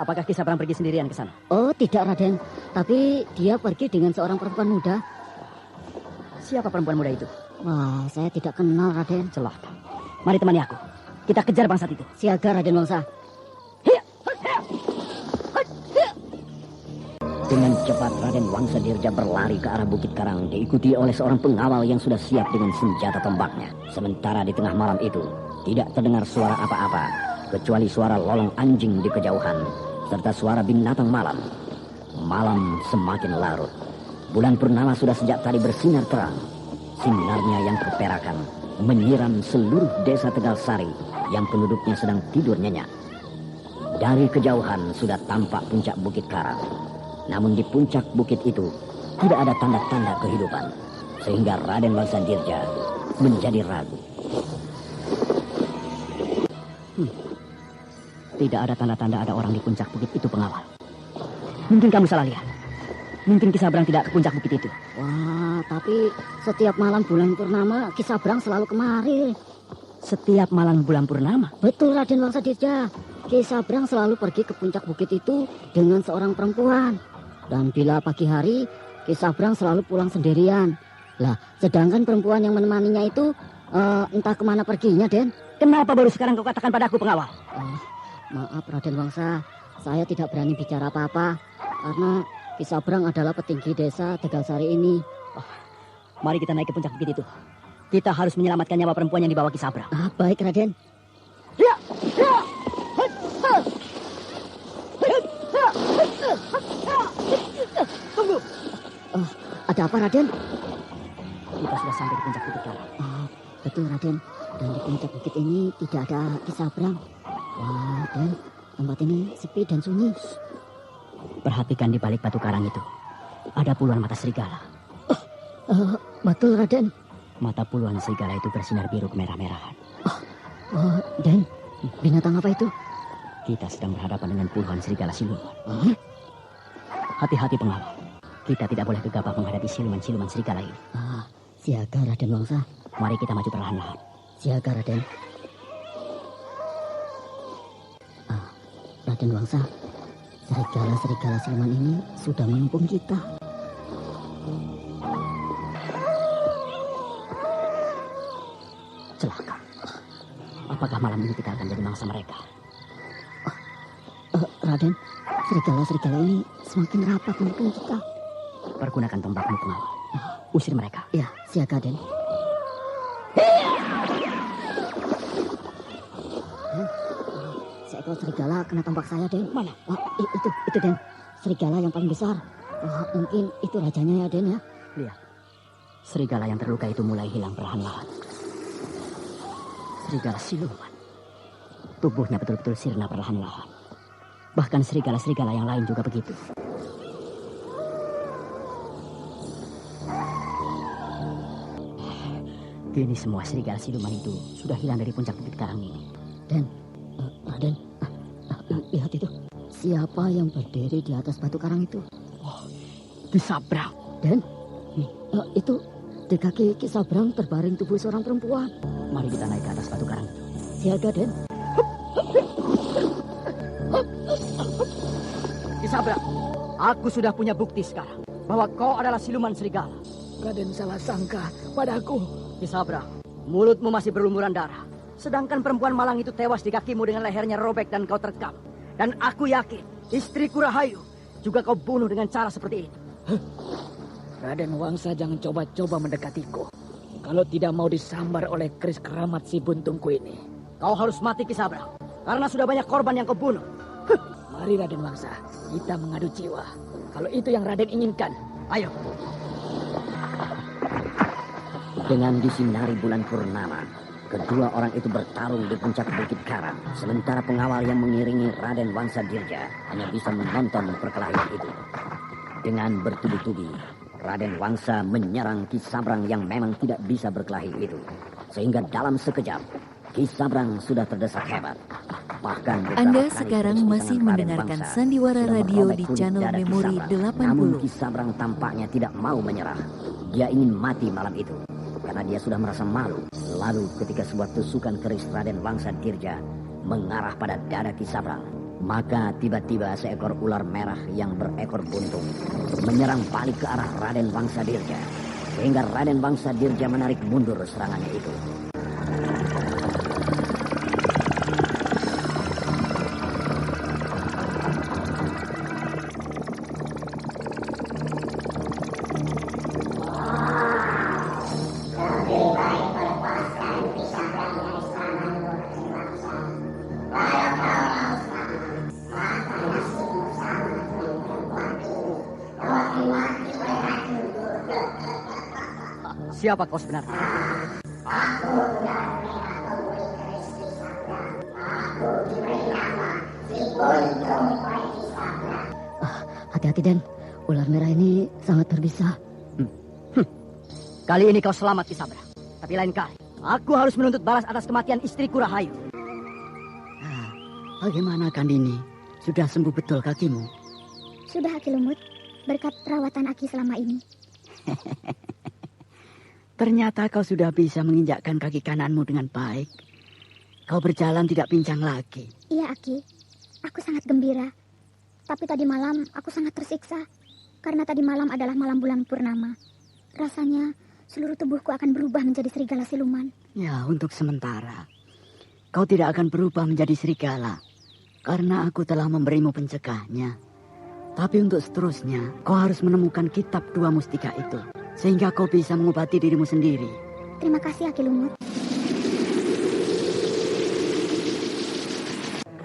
Apakah Ki Sabrang pergi sendirian ke sana? Oh, tidak, Raden. Tapi dia pergi dengan seorang perempuan muda. Siapa perempuan muda itu? Wah, saya tidak kenal, Raden. Celaka. Mari temani aku. Kita kejar bangsat itu. Siaga, Raden Wangsa. Dengan cepat Raden Wangsa Dirja berlari ke arah Bukit Karang, diikuti oleh seorang pengawal yang sudah siap dengan senjata tombaknya. Sementara di tengah malam itu, tidak terdengar suara apa-apa, kecuali suara lolong anjing di kejauhan, serta suara binatang malam. Malam semakin larut. Bulan purnama sudah sejak tadi bersinar terang. Sinarnya yang keperakan menyiram seluruh desa Tegal Sari yang penduduknya sedang tidur nyenyak. Dari kejauhan sudah tampak puncak Bukit Karang. Namun di puncak bukit itu tidak ada tanda-tanda kehidupan, sehingga Raden Wangsa Dirja menjadi ragu. Tidak ada tanda-tanda ada orang di puncak bukit itu, pengawal. Mungkin kamu salah lihat. Mungkin Ki Sabrang tidak ke puncak bukit itu. Wah, tapi setiap malam bulan purnama Ki Sabrang selalu kemari. Setiap malam bulan purnama? Betul, Raden Wangsa Dirja. Ki Sabrang selalu pergi ke puncak bukit itu dengan seorang perempuan. Dan bila pagi hari, Ki Sabrang selalu pulang sendirian. Lah, sedangkan perempuan yang menemaninya itu entah kemana perginya, Den. Kenapa baru sekarang kau katakan padaku, pengawal? Maaf, Raden Wangsa. Saya tidak berani bicara apa-apa. Karena Ki Sabrang adalah petinggi desa Tegal Sari ini. Mari kita naik ke puncak bukit itu. Kita harus menyelamatkan nyawa perempuan yang dibawa Ki Sabrang. Baik, Raden. Tunggu. Ada apa, Raden? Kita sudah sampai di puncak bukit Karang. Betul, Raden. Dan di puncak bukit ini tidak ada Ki Sabrang. Wah, Den, tempat ini sepi dan sunyi. Perhatikan di balik batu karang itu. Ada puluhan mata serigala. Betul, Raden. Mata puluhan serigala itu bersinar biru kemerah-merahan. Den, binatang apa itu? Kita sedang berhadapan dengan puluhan serigala siluman. Hati-hati, pengawal. Kita tidak boleh gegabah menghadapi siluman-siluman serigala ini. Siaga, Raden Wangsa. Mari kita maju perlahan-lahan. Siaga, Raden. Raden Wangsa, serigala-serigala siluman ini sudah mengepung kita. Celaka. Apakah malam ini kita akan jadi mangsa mereka? Raden, serigala-serigala ini semakin rapat mengepung kita. Pergunakan tombakmu, pengawal. Usir mereka. Ya, siaga, Den. Seekor serigala kena tombak saya, Den. Mana? Itu, Den. Serigala yang paling besar. Mungkin itu rajanya ya, Den, ya. Lihat. Serigala yang terluka itu mulai hilang perlahan-lahan. Serigala siluman. Tubuhnya betul-betul sirna perlahan-lahan. Bahkan serigala-serigala yang lain juga begitu. Kini semua serigala siluman itu sudah hilang dari puncak bukit karang ini. Den, Raden, lihat itu. Siapa yang berdiri di atas batu karang itu? Ki Sabrang. Den, itu di kaki Ki Sabrang terbaring tubuh seorang perempuan. Mari kita naik ke atas batu karang itu. Siaga, Den. Ki Sabrang, aku sudah punya bukti sekarang bahwa kau adalah siluman serigala. Raden salah sangka padaku. Ki Sabrang, mulutmu masih berlumuran darah. Sedangkan perempuan malang itu tewas di kakimu dengan lehernya robek dan kau terkam. Dan aku yakin istriku Rahayu juga kau bunuh dengan cara seperti itu. Raden Wangsa jangan coba-coba mendekatiku. Kalau tidak mau disambar oleh keris keramat si buntungku ini. Kau harus mati, Ki Sabrang. Karena sudah banyak korban yang kau bunuh. Mari Raden Wangsa, kita mengadu jiwa. Kalau itu yang Raden inginkan, ayo. Dengan disinari bulan purnama, kedua orang itu bertarung di puncak Bukit Karang. Sementara pengawal yang mengiringi Raden Wangsa Dirja hanya bisa menonton perkelahian itu. Dengan bertubi-tubi, Raden Wangsa menyerang Ki Sabrang yang memang tidak bisa berkelahi itu. Sehingga dalam sekejap, Ki Sabrang sudah terdesak hebat. Bahkan Anda sekarang masih mendengarkan Sandiwara Radio di channel Memori 80. Namun Ki Sabrang tampaknya tidak mau menyerah. Dia ingin mati malam itu karena dia sudah merasa malu. Lalu ketika sebuah tusukan keris Raden Wangsa Dirja mengarah pada dada Ki Sabrang, maka tiba-tiba seekor ular merah yang berekor buntung menyerang balik ke arah Raden Wangsa Dirja, sehingga Raden Wangsa Dirja menarik mundur serangannya itu. Siapa kau sebenarnya? Hati-hati, Den. Ular merah ini sangat berbisa. Kali ini kau selamat, Ki Sabrang. Tapi lain kali, aku harus menuntut balas atas kematian istriku Rahayu. Bagaimana Kandini? Sudah sembuh betul kakimu? Sudah, Aki Lumut. Berkat perawatan Aki selama ini. Ternyata kau sudah bisa menginjakkan kaki kananmu dengan baik. Kau berjalan tidak pincang lagi. Iya, Aki. Aku sangat gembira. Tapi tadi malam aku sangat tersiksa. Karena tadi malam adalah malam bulan purnama. Rasanya seluruh tubuhku akan berubah menjadi serigala siluman. Ya, untuk sementara. Kau tidak akan berubah menjadi serigala. Karena aku telah memberimu pencegahnya. Tapi untuk seterusnya, kau harus menemukan kitab dua mustika itu. Sehingga kau bisa mengobati dirimu sendiri. Terima kasih, Aki Lumut.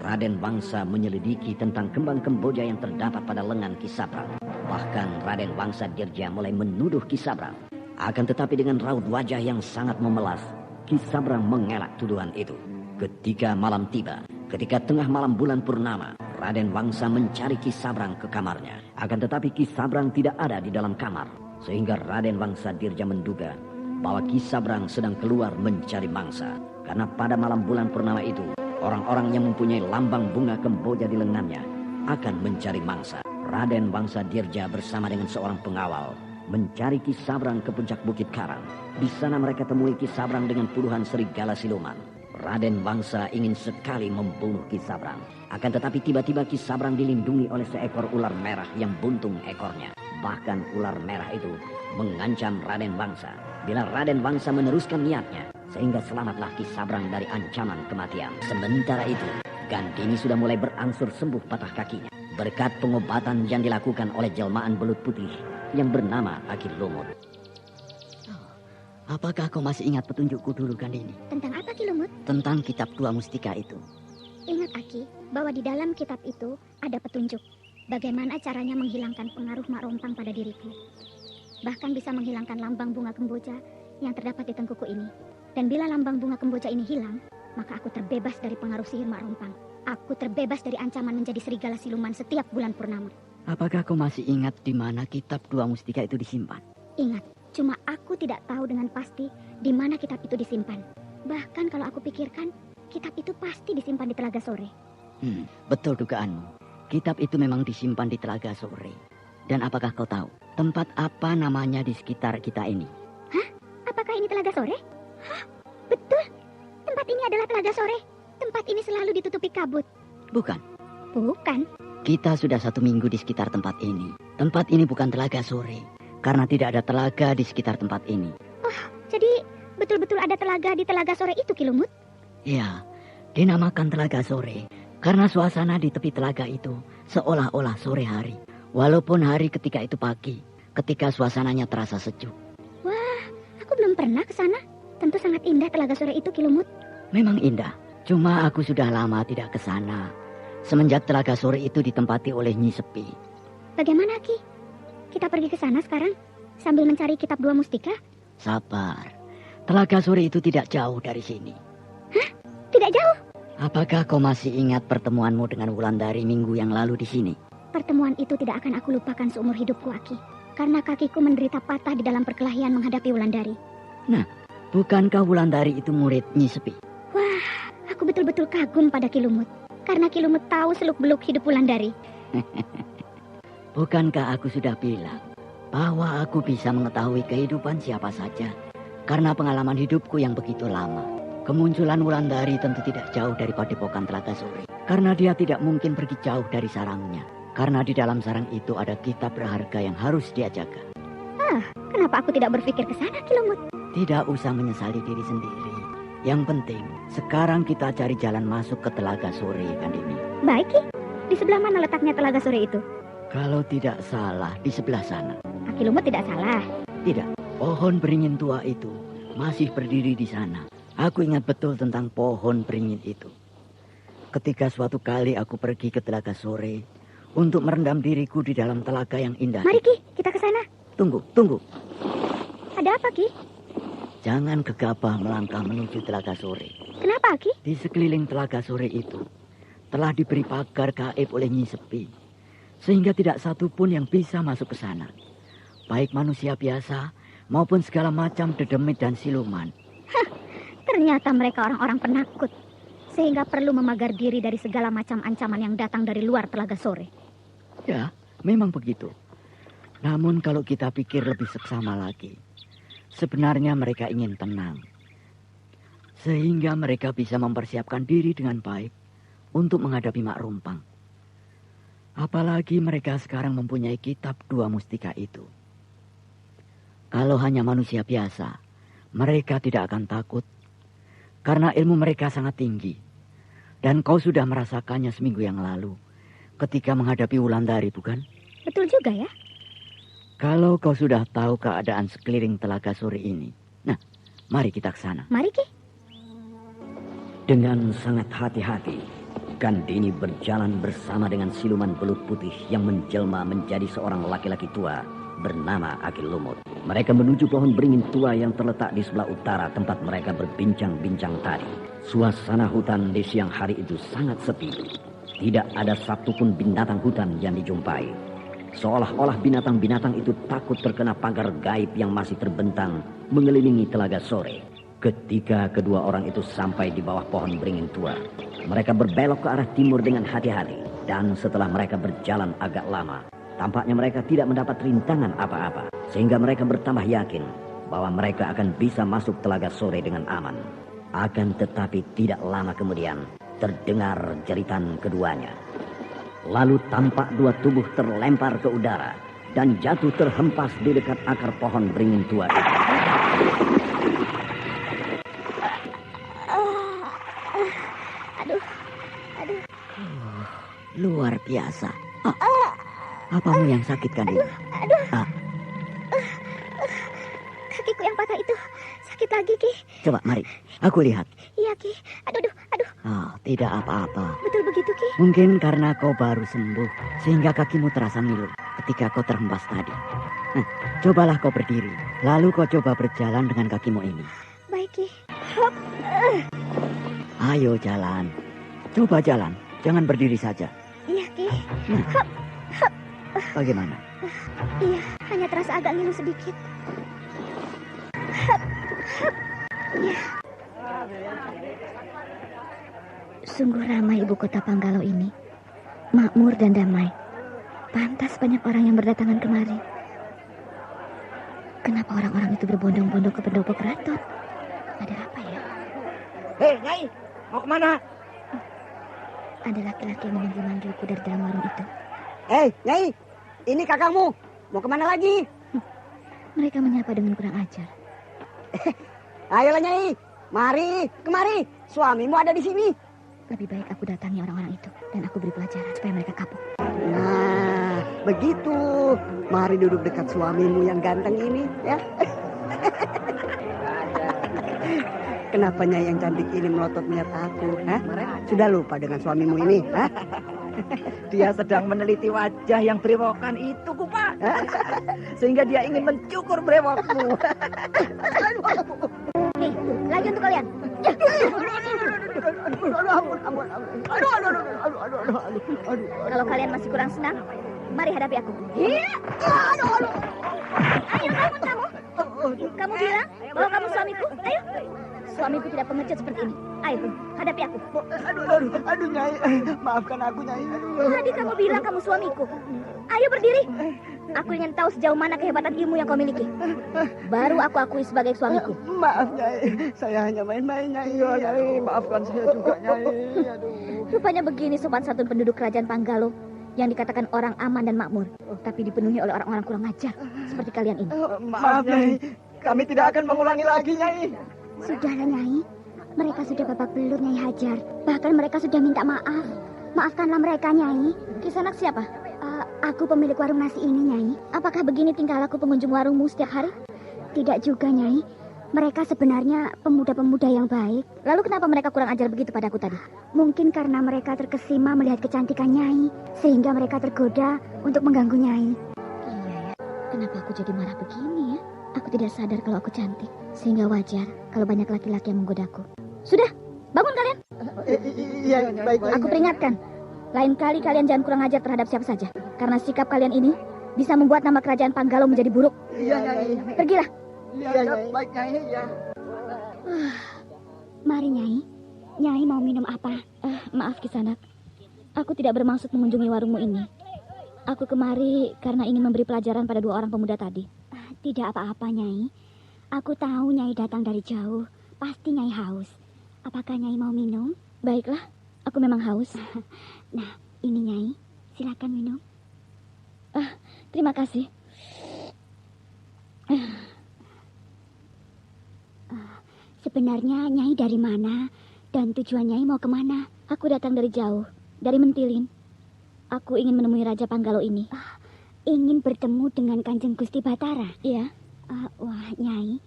Raden Wangsa menyelidiki tentang kembang kemboja yang terdapat pada lengan Ki Sabrang. Bahkan Raden Wangsa Dirja mulai menuduh Ki Sabrang. Akan tetapi dengan raut wajah yang sangat memelas, Ki Sabrang mengelak tuduhan itu. Ketika malam tiba, ketika tengah malam bulan purnama, Raden Wangsa mencari Ki Sabrang ke kamarnya. Akan tetapi Ki Sabrang tidak ada di dalam kamar. Sehingga Raden Wangsa Dirja menduga bahwa Ki Sabrang sedang keluar mencari mangsa. Karena pada malam bulan purnama itu, orang-orang yang mempunyai lambang bunga kemboja di lengannya akan mencari mangsa. Raden Wangsa Dirja bersama dengan seorang pengawal mencari Ki Sabrang ke puncak Bukit Karang. Di sana mereka temui Ki Sabrang dengan puluhan serigala siluman. Raden Wangsa ingin sekali membunuh Ki Sabrang. Akan tetapi tiba-tiba Ki Sabrang dilindungi oleh seekor ular merah yang buntung ekornya. Bahkan ular merah itu mengancam Raden Wangsa. Bila Raden Wangsa meneruskan niatnya, sehingga selamatlah Ki Sabrang dari ancaman kematian. Sementara itu, Gandini sudah mulai berangsur sembuh patah kakinya. Berkat pengobatan yang dilakukan oleh jelmaan belut putih yang bernama Aki Lumut. Apakah kau masih ingat petunjukku dulu, Gandini? Tentang apa, Ki Lumut? Tentang kitab dua mustika itu. Ingat, Aki, bahwa di dalam kitab itu ada petunjuk. Bagaimana caranya menghilangkan pengaruh Mak Rompang pada diriku. Bahkan bisa menghilangkan lambang bunga kemboja yang terdapat di tengkuku ini. Dan bila lambang bunga kemboja ini hilang, maka aku terbebas dari pengaruh sihir Mak Rompang. Aku terbebas dari ancaman menjadi serigala siluman setiap bulan purnama. Apakah kau masih ingat di mana kitab dua mustika itu disimpan? Ingat, cuma aku tidak tahu dengan pasti di mana kitab itu disimpan. Bahkan kalau aku pikirkan, kitab itu pasti disimpan di Telaga Sore. Betul dugaanmu. Kitab itu memang disimpan di Telaga Sore. Dan apakah kau tahu tempat apa namanya di sekitar kita ini? Hah? Apakah ini Telaga Sore? Hah? Betul. Tempat ini adalah Telaga Sore. Tempat ini selalu ditutupi kabut. Bukan. Bukan. Kita sudah 1 minggu di sekitar tempat ini. Tempat ini bukan Telaga Sore. Karena tidak ada telaga di sekitar tempat ini. Oh, jadi betul-betul ada telaga di Telaga Sore itu, Ki Lumut? Ya, dinamakan Telaga Sore. Karena suasana di tepi telaga itu seolah-olah sore hari. Walaupun hari ketika itu pagi, ketika suasananya terasa sejuk. Wah, aku belum pernah ke sana. Tentu sangat indah Telaga Sore itu, Ki Lumut. Memang indah, cuma aku sudah lama tidak ke sana. semenjak Telaga Sore itu ditempati oleh Nyi Sepi. Bagaimana, Ki? Kita pergi ke sana sekarang sambil mencari kitab dua mustika? Sabar. Telaga Sore itu tidak jauh dari sini. Hah? Tidak jauh? Apakah kau masih ingat pertemuanmu dengan Wulandari minggu yang lalu di sini? Pertemuan itu tidak akan aku lupakan seumur hidupku, Aki. Karena kakiku menderita patah di dalam perkelahian menghadapi Wulandari. Nah, bukankah Wulandari itu murid Nyi Sepi? Wah, aku betul-betul kagum pada Ki Lumut. Karena Ki Lumut tahu seluk-beluk hidup Wulandari. Bukankah aku sudah bilang bahwa aku bisa mengetahui kehidupan siapa saja karena pengalaman hidupku yang begitu lama. Kemunculan Wulandari tentu tidak jauh dari padepokan Telaga Sore, karena dia tidak mungkin pergi jauh dari sarangnya, karena di dalam sarang itu ada kitab berharga yang harus dia jaga. Kenapa aku tidak berpikir ke sana, Ki Lumut? Tidak usah menyesali diri sendiri. Yang penting sekarang kita cari jalan masuk ke Telaga Sore, Kandini. Baik, Ki. Di sebelah mana letaknya Telaga Sore itu? Kalau tidak salah di sebelah sana. Ki Lumut tidak salah. Tidak, pohon beringin tua itu masih berdiri di sana. Aku ingat betul tentang pohon beringin itu. Ketika suatu kali aku pergi ke Telaga Sore untuk merendam diriku di dalam telaga yang indah. Mari, Ki, kita ke sana. Tunggu. Ada apa, Ki? Jangan gegabah melangkah menuju Telaga Sore. Kenapa, Ki? Di sekeliling Telaga Sore itu telah diberi pagar gaib oleh Nyi Sepi, sehingga tidak satu pun yang bisa masuk ke sana. Baik manusia biasa maupun segala macam dedemit dan siluman. Ternyata mereka orang-orang penakut, sehingga perlu memagar diri dari segala macam ancaman yang datang dari luar Telaga Sore. Ya, memang begitu. Namun kalau kita pikir lebih seksama lagi, sebenarnya mereka ingin tenang. Sehingga mereka bisa mempersiapkan diri dengan baik untuk menghadapi Mak Rumpang. Apalagi mereka sekarang mempunyai kitab dua mustika itu. Kalau hanya manusia biasa, mereka tidak akan takut. Karena ilmu mereka sangat tinggi. Dan kau sudah merasakannya seminggu yang lalu ketika menghadapi Wulandari, bukan? Betul juga ya. Kalau kau sudah tahu keadaan sekeliling Telaga Sore ini. Nah, mari kita ke sana. Mari, Ki. Dengan sangat hati-hati, Gandini berjalan bersama dengan siluman belut putih yang menjelma menjadi seorang laki-laki tua bernama Aki Lumut. Mereka menuju pohon beringin tua yang terletak di sebelah utara tempat mereka berbincang-bincang tadi. Suasana hutan di siang hari itu sangat sepi. Tidak ada satupun binatang hutan yang dijumpai. Seolah-olah binatang-binatang itu takut terkena pagar gaib yang masih terbentang mengelilingi Telaga Sore. Ketika kedua orang itu sampai di bawah pohon beringin tua, mereka berbelok ke arah timur dengan hati-hati. Dan setelah mereka berjalan agak lama, tampaknya mereka tidak mendapat rintangan apa-apa. Sehingga mereka bertambah yakin bahwa mereka akan bisa masuk Telaga Sore dengan aman. Akan tetapi tidak lama kemudian terdengar jeritan keduanya. Lalu tampak dua tubuh terlempar ke udara dan jatuh terhempas di dekat akar pohon beringin tua itu. Aduh. Luar biasa. Apamu yang sakit, Kandini? Kakiku yang patah itu sakit lagi, Ki. Coba, mari. Aku lihat. Iya, Ki. Aduh. Tidak apa-apa. Betul begitu, Ki? Mungkin karena kau baru sembuh, sehingga kakimu terasa ngilu ketika kau terhempas tadi. Nah, cobalah kau berdiri. Lalu kau coba berjalan dengan kakimu ini. Baik, Ki. Hop. Ayo jalan. Coba jalan. Jangan berdiri saja. Iya, Ki. Nah, bagaimana? Iya, hanya terasa agak ngilu sedikit. Iya. Sungguh ramai ibu kota Panggalo ini. Makmur dan damai. Pantas banyak orang yang berdatangan kemari. Kenapa orang-orang itu berbondong-bondong ke pendopo keraton? Ada apa ya? Hei, Nyai, mau kemana? Ada laki-laki yang memanggil-manggilku dari dalam warung itu. Hei, Nyai, ini kakakmu. Mau kemana lagi? Mereka menyapa dengan kurang ajar. Ayolah, Nyai. Mari, kemari. Suamimu ada di sini. Lebih baik aku datangi orang-orang itu dan aku beri pelajaran supaya mereka kapok. Nah, begitu. Mari duduk dekat suamimu yang ganteng ini, ya. Kenapa Nyai yang cantik ini melotot melihat aku? Hah? Sudah lupa dengan suamimu ini? Hah? Dia sedang meneliti wajah yang brewokan itu, Kupa. Sehingga dia ingin mencukur brewokmu. Nih, lagi untuk kalian. Kalau kalian masih kurang senang, mari hadapi aku. Ayo, bangun kamu. Kamu bilang bahwa kamu suamiku. Ayo. Suamiku tidak pengecut seperti ini. Ayo, hadapi aku. Aduh, Nyai. Maafkan aku, Nyai. Tadi kamu bilang kamu suamiku. Ayo berdiri. Aku ingin tahu sejauh mana kehebatan ilmu yang kau miliki. Baru aku akui sebagai suamiku. Maaf, Nyai. Saya hanya main-main, Nyai. Nyai, maafkan saya juga, Nyai. Aduh. Rupanya begini sopan santun penduduk kerajaan Panggalo yang dikatakan orang aman dan makmur, tapi dipenuhi oleh orang-orang kurang ajar seperti kalian ini. Maaf, Nyai. Kami tidak akan mengulangi lagi, Nyai. Sudahlah, Nyai. Mereka sudah babak belur, Nyai Hajar. Bahkan mereka sudah minta maaf. Maafkanlah mereka, Nyai. Kisanak siapa? Aku pemilik warung nasi ini, Nyai. Apakah begini tingkah laku pengunjung warungmu setiap hari? Tidak juga, Nyai. Mereka sebenarnya pemuda-pemuda yang baik. Lalu kenapa mereka kurang ajar begitu padaku tadi? Mungkin karena mereka terkesima melihat kecantikan Nyai, sehingga mereka tergoda untuk mengganggu Nyai. Iya ya. Kenapa aku jadi marah begini ya? Aku tidak sadar kalau aku cantik, sehingga wajar kalau banyak laki-laki yang menggodaku. Sudah, bangun kalian. Iya, baik. Aku peringatkan, lain kali kalian jangan kurang ajar terhadap siapa saja. Karena sikap kalian ini bisa membuat nama kerajaan Panggalo menjadi buruk. Iya, Nyai. Pergilah. Iya, baik, Nyai. Iya. Mari, Nyai. Nyai mau minum apa? Maaf, Kisanak. Aku tidak bermaksud mengunjungi warungmu ini. Aku kemari karena ingin memberi pelajaran pada dua orang pemuda tadi. Tidak apa-apa, Nyai. Aku tahu Nyai datang dari jauh. Pasti Nyai haus. Apakah Nyai mau minum? Baiklah, aku memang haus. Nah, ini Nyai. Silakan minum. Terima kasih. Sebenarnya Nyai dari mana? Dan tujuan Nyai mau kemana? Aku datang dari jauh, dari Mentilin. Aku ingin menemui Raja Panggalo ini. Ingin bertemu dengan Kanjeng Gusti Batara? Iya. Wah, Nyai,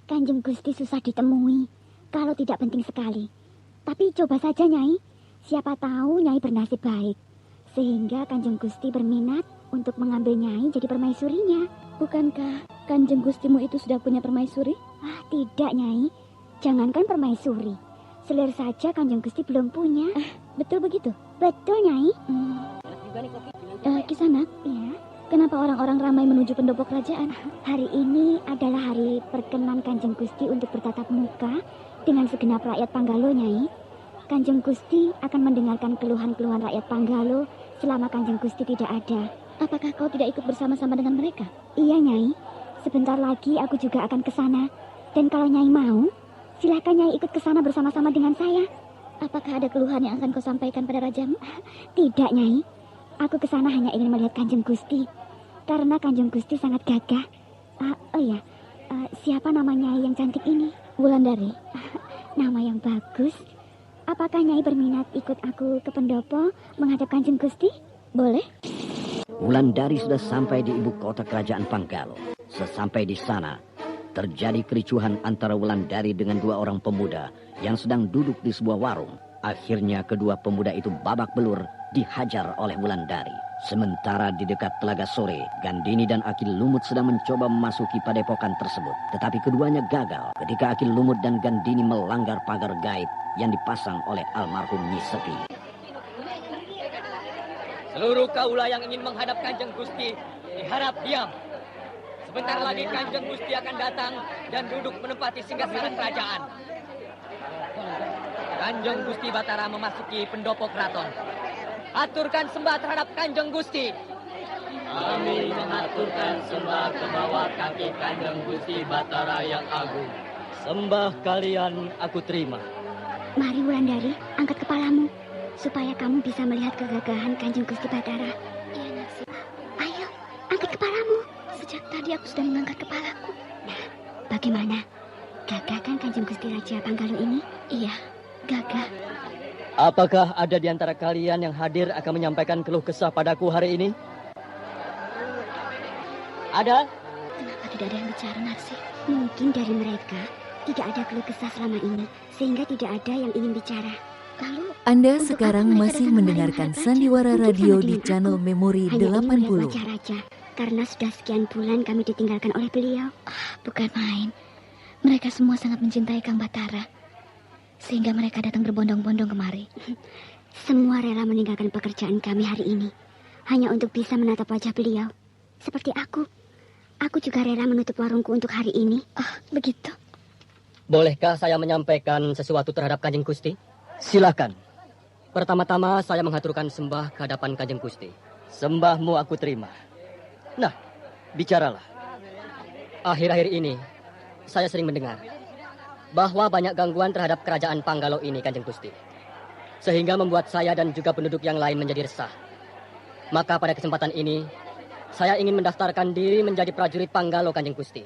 Kanjeng Gusti susah ditemui. Kalau tidak penting sekali. Tapi coba saja, Nyai. Siapa tahu Nyai bernasib baik. Sehingga Kanjeng Gusti berminat untuk mengambil Nyai jadi permaisurinya. Bukankah Kanjeng Gustimu itu sudah punya permaisuri? Tidak, Nyai. Jangankan permaisuri. Selir saja Kanjeng Gusti belum punya. Betul begitu? Betul, Nyai. Kisanak, ya. Kenapa orang-orang ramai menuju pendopo kerajaan? Hari ini adalah hari perkenan Kanjeng Gusti untuk bertatap muka dengan segenap rakyat Panggalo, Nyai. Kanjeng Gusti akan mendengarkan keluhan-keluhan rakyat Panggalo selama Kanjeng Gusti tidak ada. Apakah kau tidak ikut bersama-sama dengan mereka? Iya, Nyai. Sebentar lagi aku juga akan ke sana. Dan kalau Nyai mau, silakan Nyai ikut ke sana bersama-sama dengan saya. Apakah ada keluhan yang akan kau sampaikan pada rajamu? Tidak, Nyai. Aku ke sana hanya ingin melihat Kanjeng Gusti. Karena Kanjeng Gusti sangat gagah. Siapa nama Nyai yang cantik ini? Wulandari. Nama yang bagus. Apakah Nyai berminat ikut aku ke pendopo menghadap Kanjeng Gusti? Boleh. Wulandari sudah sampai di ibu kota kerajaan Panggalo. Sesampai di sana, terjadi kericuhan antara Wulandari dengan dua orang pemuda yang sedang duduk di sebuah warung. Akhirnya kedua pemuda itu babak belur dihajar oleh Wulandari. Sementara di dekat Telaga Sore, Gandini dan Akil Lumut sedang mencoba memasuki padepokan tersebut. Tetapi keduanya gagal ketika Akil Lumut dan Gandini melanggar pagar gaib yang dipasang oleh almarhum Nyi Sepi. Seluruh kaula yang ingin menghadap Kanjeng Gusti diharap diam. Sebentar lagi Kanjeng Gusti akan datang dan duduk menempati singgasana kerajaan. Kanjeng Gusti Batara memasuki pendopo keraton. Aturkan sembah terhadap Kanjeng Gusti. Kami mengaturkan sembah ke bawah kaki Kanjeng Gusti Batara yang agung. Sembah kalian aku terima. Mari Wulandari, angkat kepalamu supaya kamu bisa melihat kegagahan Kanjeng Gusti Batara. Iya, Naksi. Ayo, angkat kepalamu. Sejak tadi aku sudah mengangkat kepalaku. Nah, bagaimana? Gagah kan Kanjeng Gusti Raja Panggalo ini? Iya, gagah. Apakah ada di antara kalian yang hadir akan menyampaikan keluh kesah padaku hari ini? Ada? Kenapa tidak ada yang bicara, Narsi? Mungkin dari mereka tidak ada keluh kesah selama ini, sehingga tidak ada yang ingin bicara. Anda sekarang masih mendengarkan Sandiwara Radio di channel Memori 80. Wajah Raja, karena sudah sekian bulan kami ditinggalkan oleh beliau. Bukan main. Mereka semua sangat mencintai Kang Batara. Sehingga mereka datang berbondong-bondong kemari. Semua rela meninggalkan pekerjaan kami hari ini. Hanya untuk bisa menatap wajah beliau. Seperti aku. Aku juga rela menutup warungku untuk hari ini. Oh, begitu. Bolehkah saya menyampaikan sesuatu terhadap Kanjeng Gusti? Silakan. Pertama-tama saya mengaturkan sembah ke hadapan Kanjeng Gusti. Sembahmu aku terima. Nah, bicaralah. Akhir-akhir ini, saya sering mendengar bahwa banyak gangguan terhadap kerajaan Panggalo ini, Kanjeng Gusti. Sehingga membuat saya dan juga penduduk yang lain menjadi resah. Maka pada kesempatan ini, saya ingin mendaftarkan diri menjadi prajurit Panggalo, Kanjeng Gusti.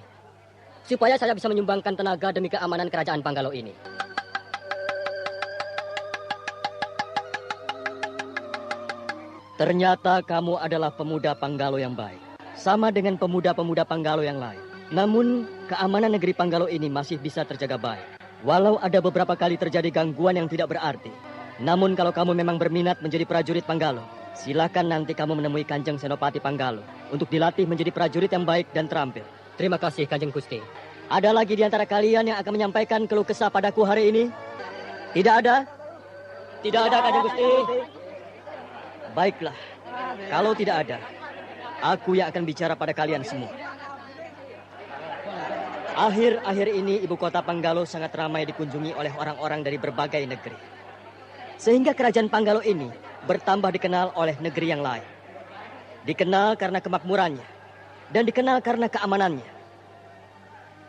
Supaya saya bisa menyumbangkan tenaga demi keamanan kerajaan Panggalo ini. Ternyata kamu adalah pemuda Panggalo yang baik. Sama dengan pemuda-pemuda Panggalo yang lain. Namun, keamanan negeri Panggalo ini masih bisa terjaga baik. Walau ada beberapa kali terjadi gangguan yang tidak berarti. Namun kalau kamu memang berminat menjadi prajurit Panggalo, silakan nanti kamu menemui Kanjeng Senopati Panggalo untuk dilatih menjadi prajurit yang baik dan terampil. Terima kasih, Kanjeng Gusti. Ada lagi di antara kalian yang akan menyampaikan keluh kesah padaku hari ini? Tidak ada? Tidak ada, Kanjeng Gusti. Baiklah, kalau tidak ada, aku yang akan bicara pada kalian semua. Akhir-akhir ini ibu kota Panggalo sangat ramai dikunjungi oleh orang-orang dari berbagai negeri. Sehingga kerajaan Panggalo ini bertambah dikenal oleh negeri yang lain. Dikenal karena kemakmurannya dan dikenal karena keamanannya.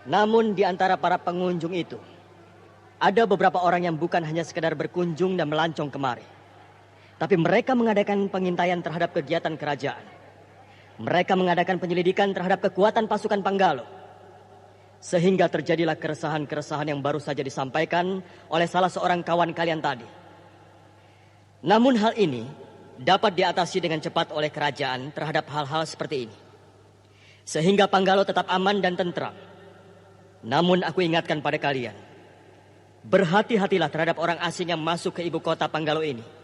Namun di antara para pengunjung itu, ada beberapa orang yang bukan hanya sekedar berkunjung dan melancong kemari. Tapi mereka mengadakan pengintaian terhadap kegiatan kerajaan. Mereka mengadakan penyelidikan terhadap kekuatan pasukan Panggalo. Sehingga terjadilah keresahan-keresahan yang baru saja disampaikan oleh salah seorang kawan kalian tadi. Namun hal ini dapat diatasi dengan cepat oleh kerajaan terhadap hal-hal seperti ini. Sehingga Panggalo tetap aman dan tentram. Namun aku ingatkan pada kalian, berhati-hatilah terhadap orang asing yang masuk ke ibu kota Panggalo ini.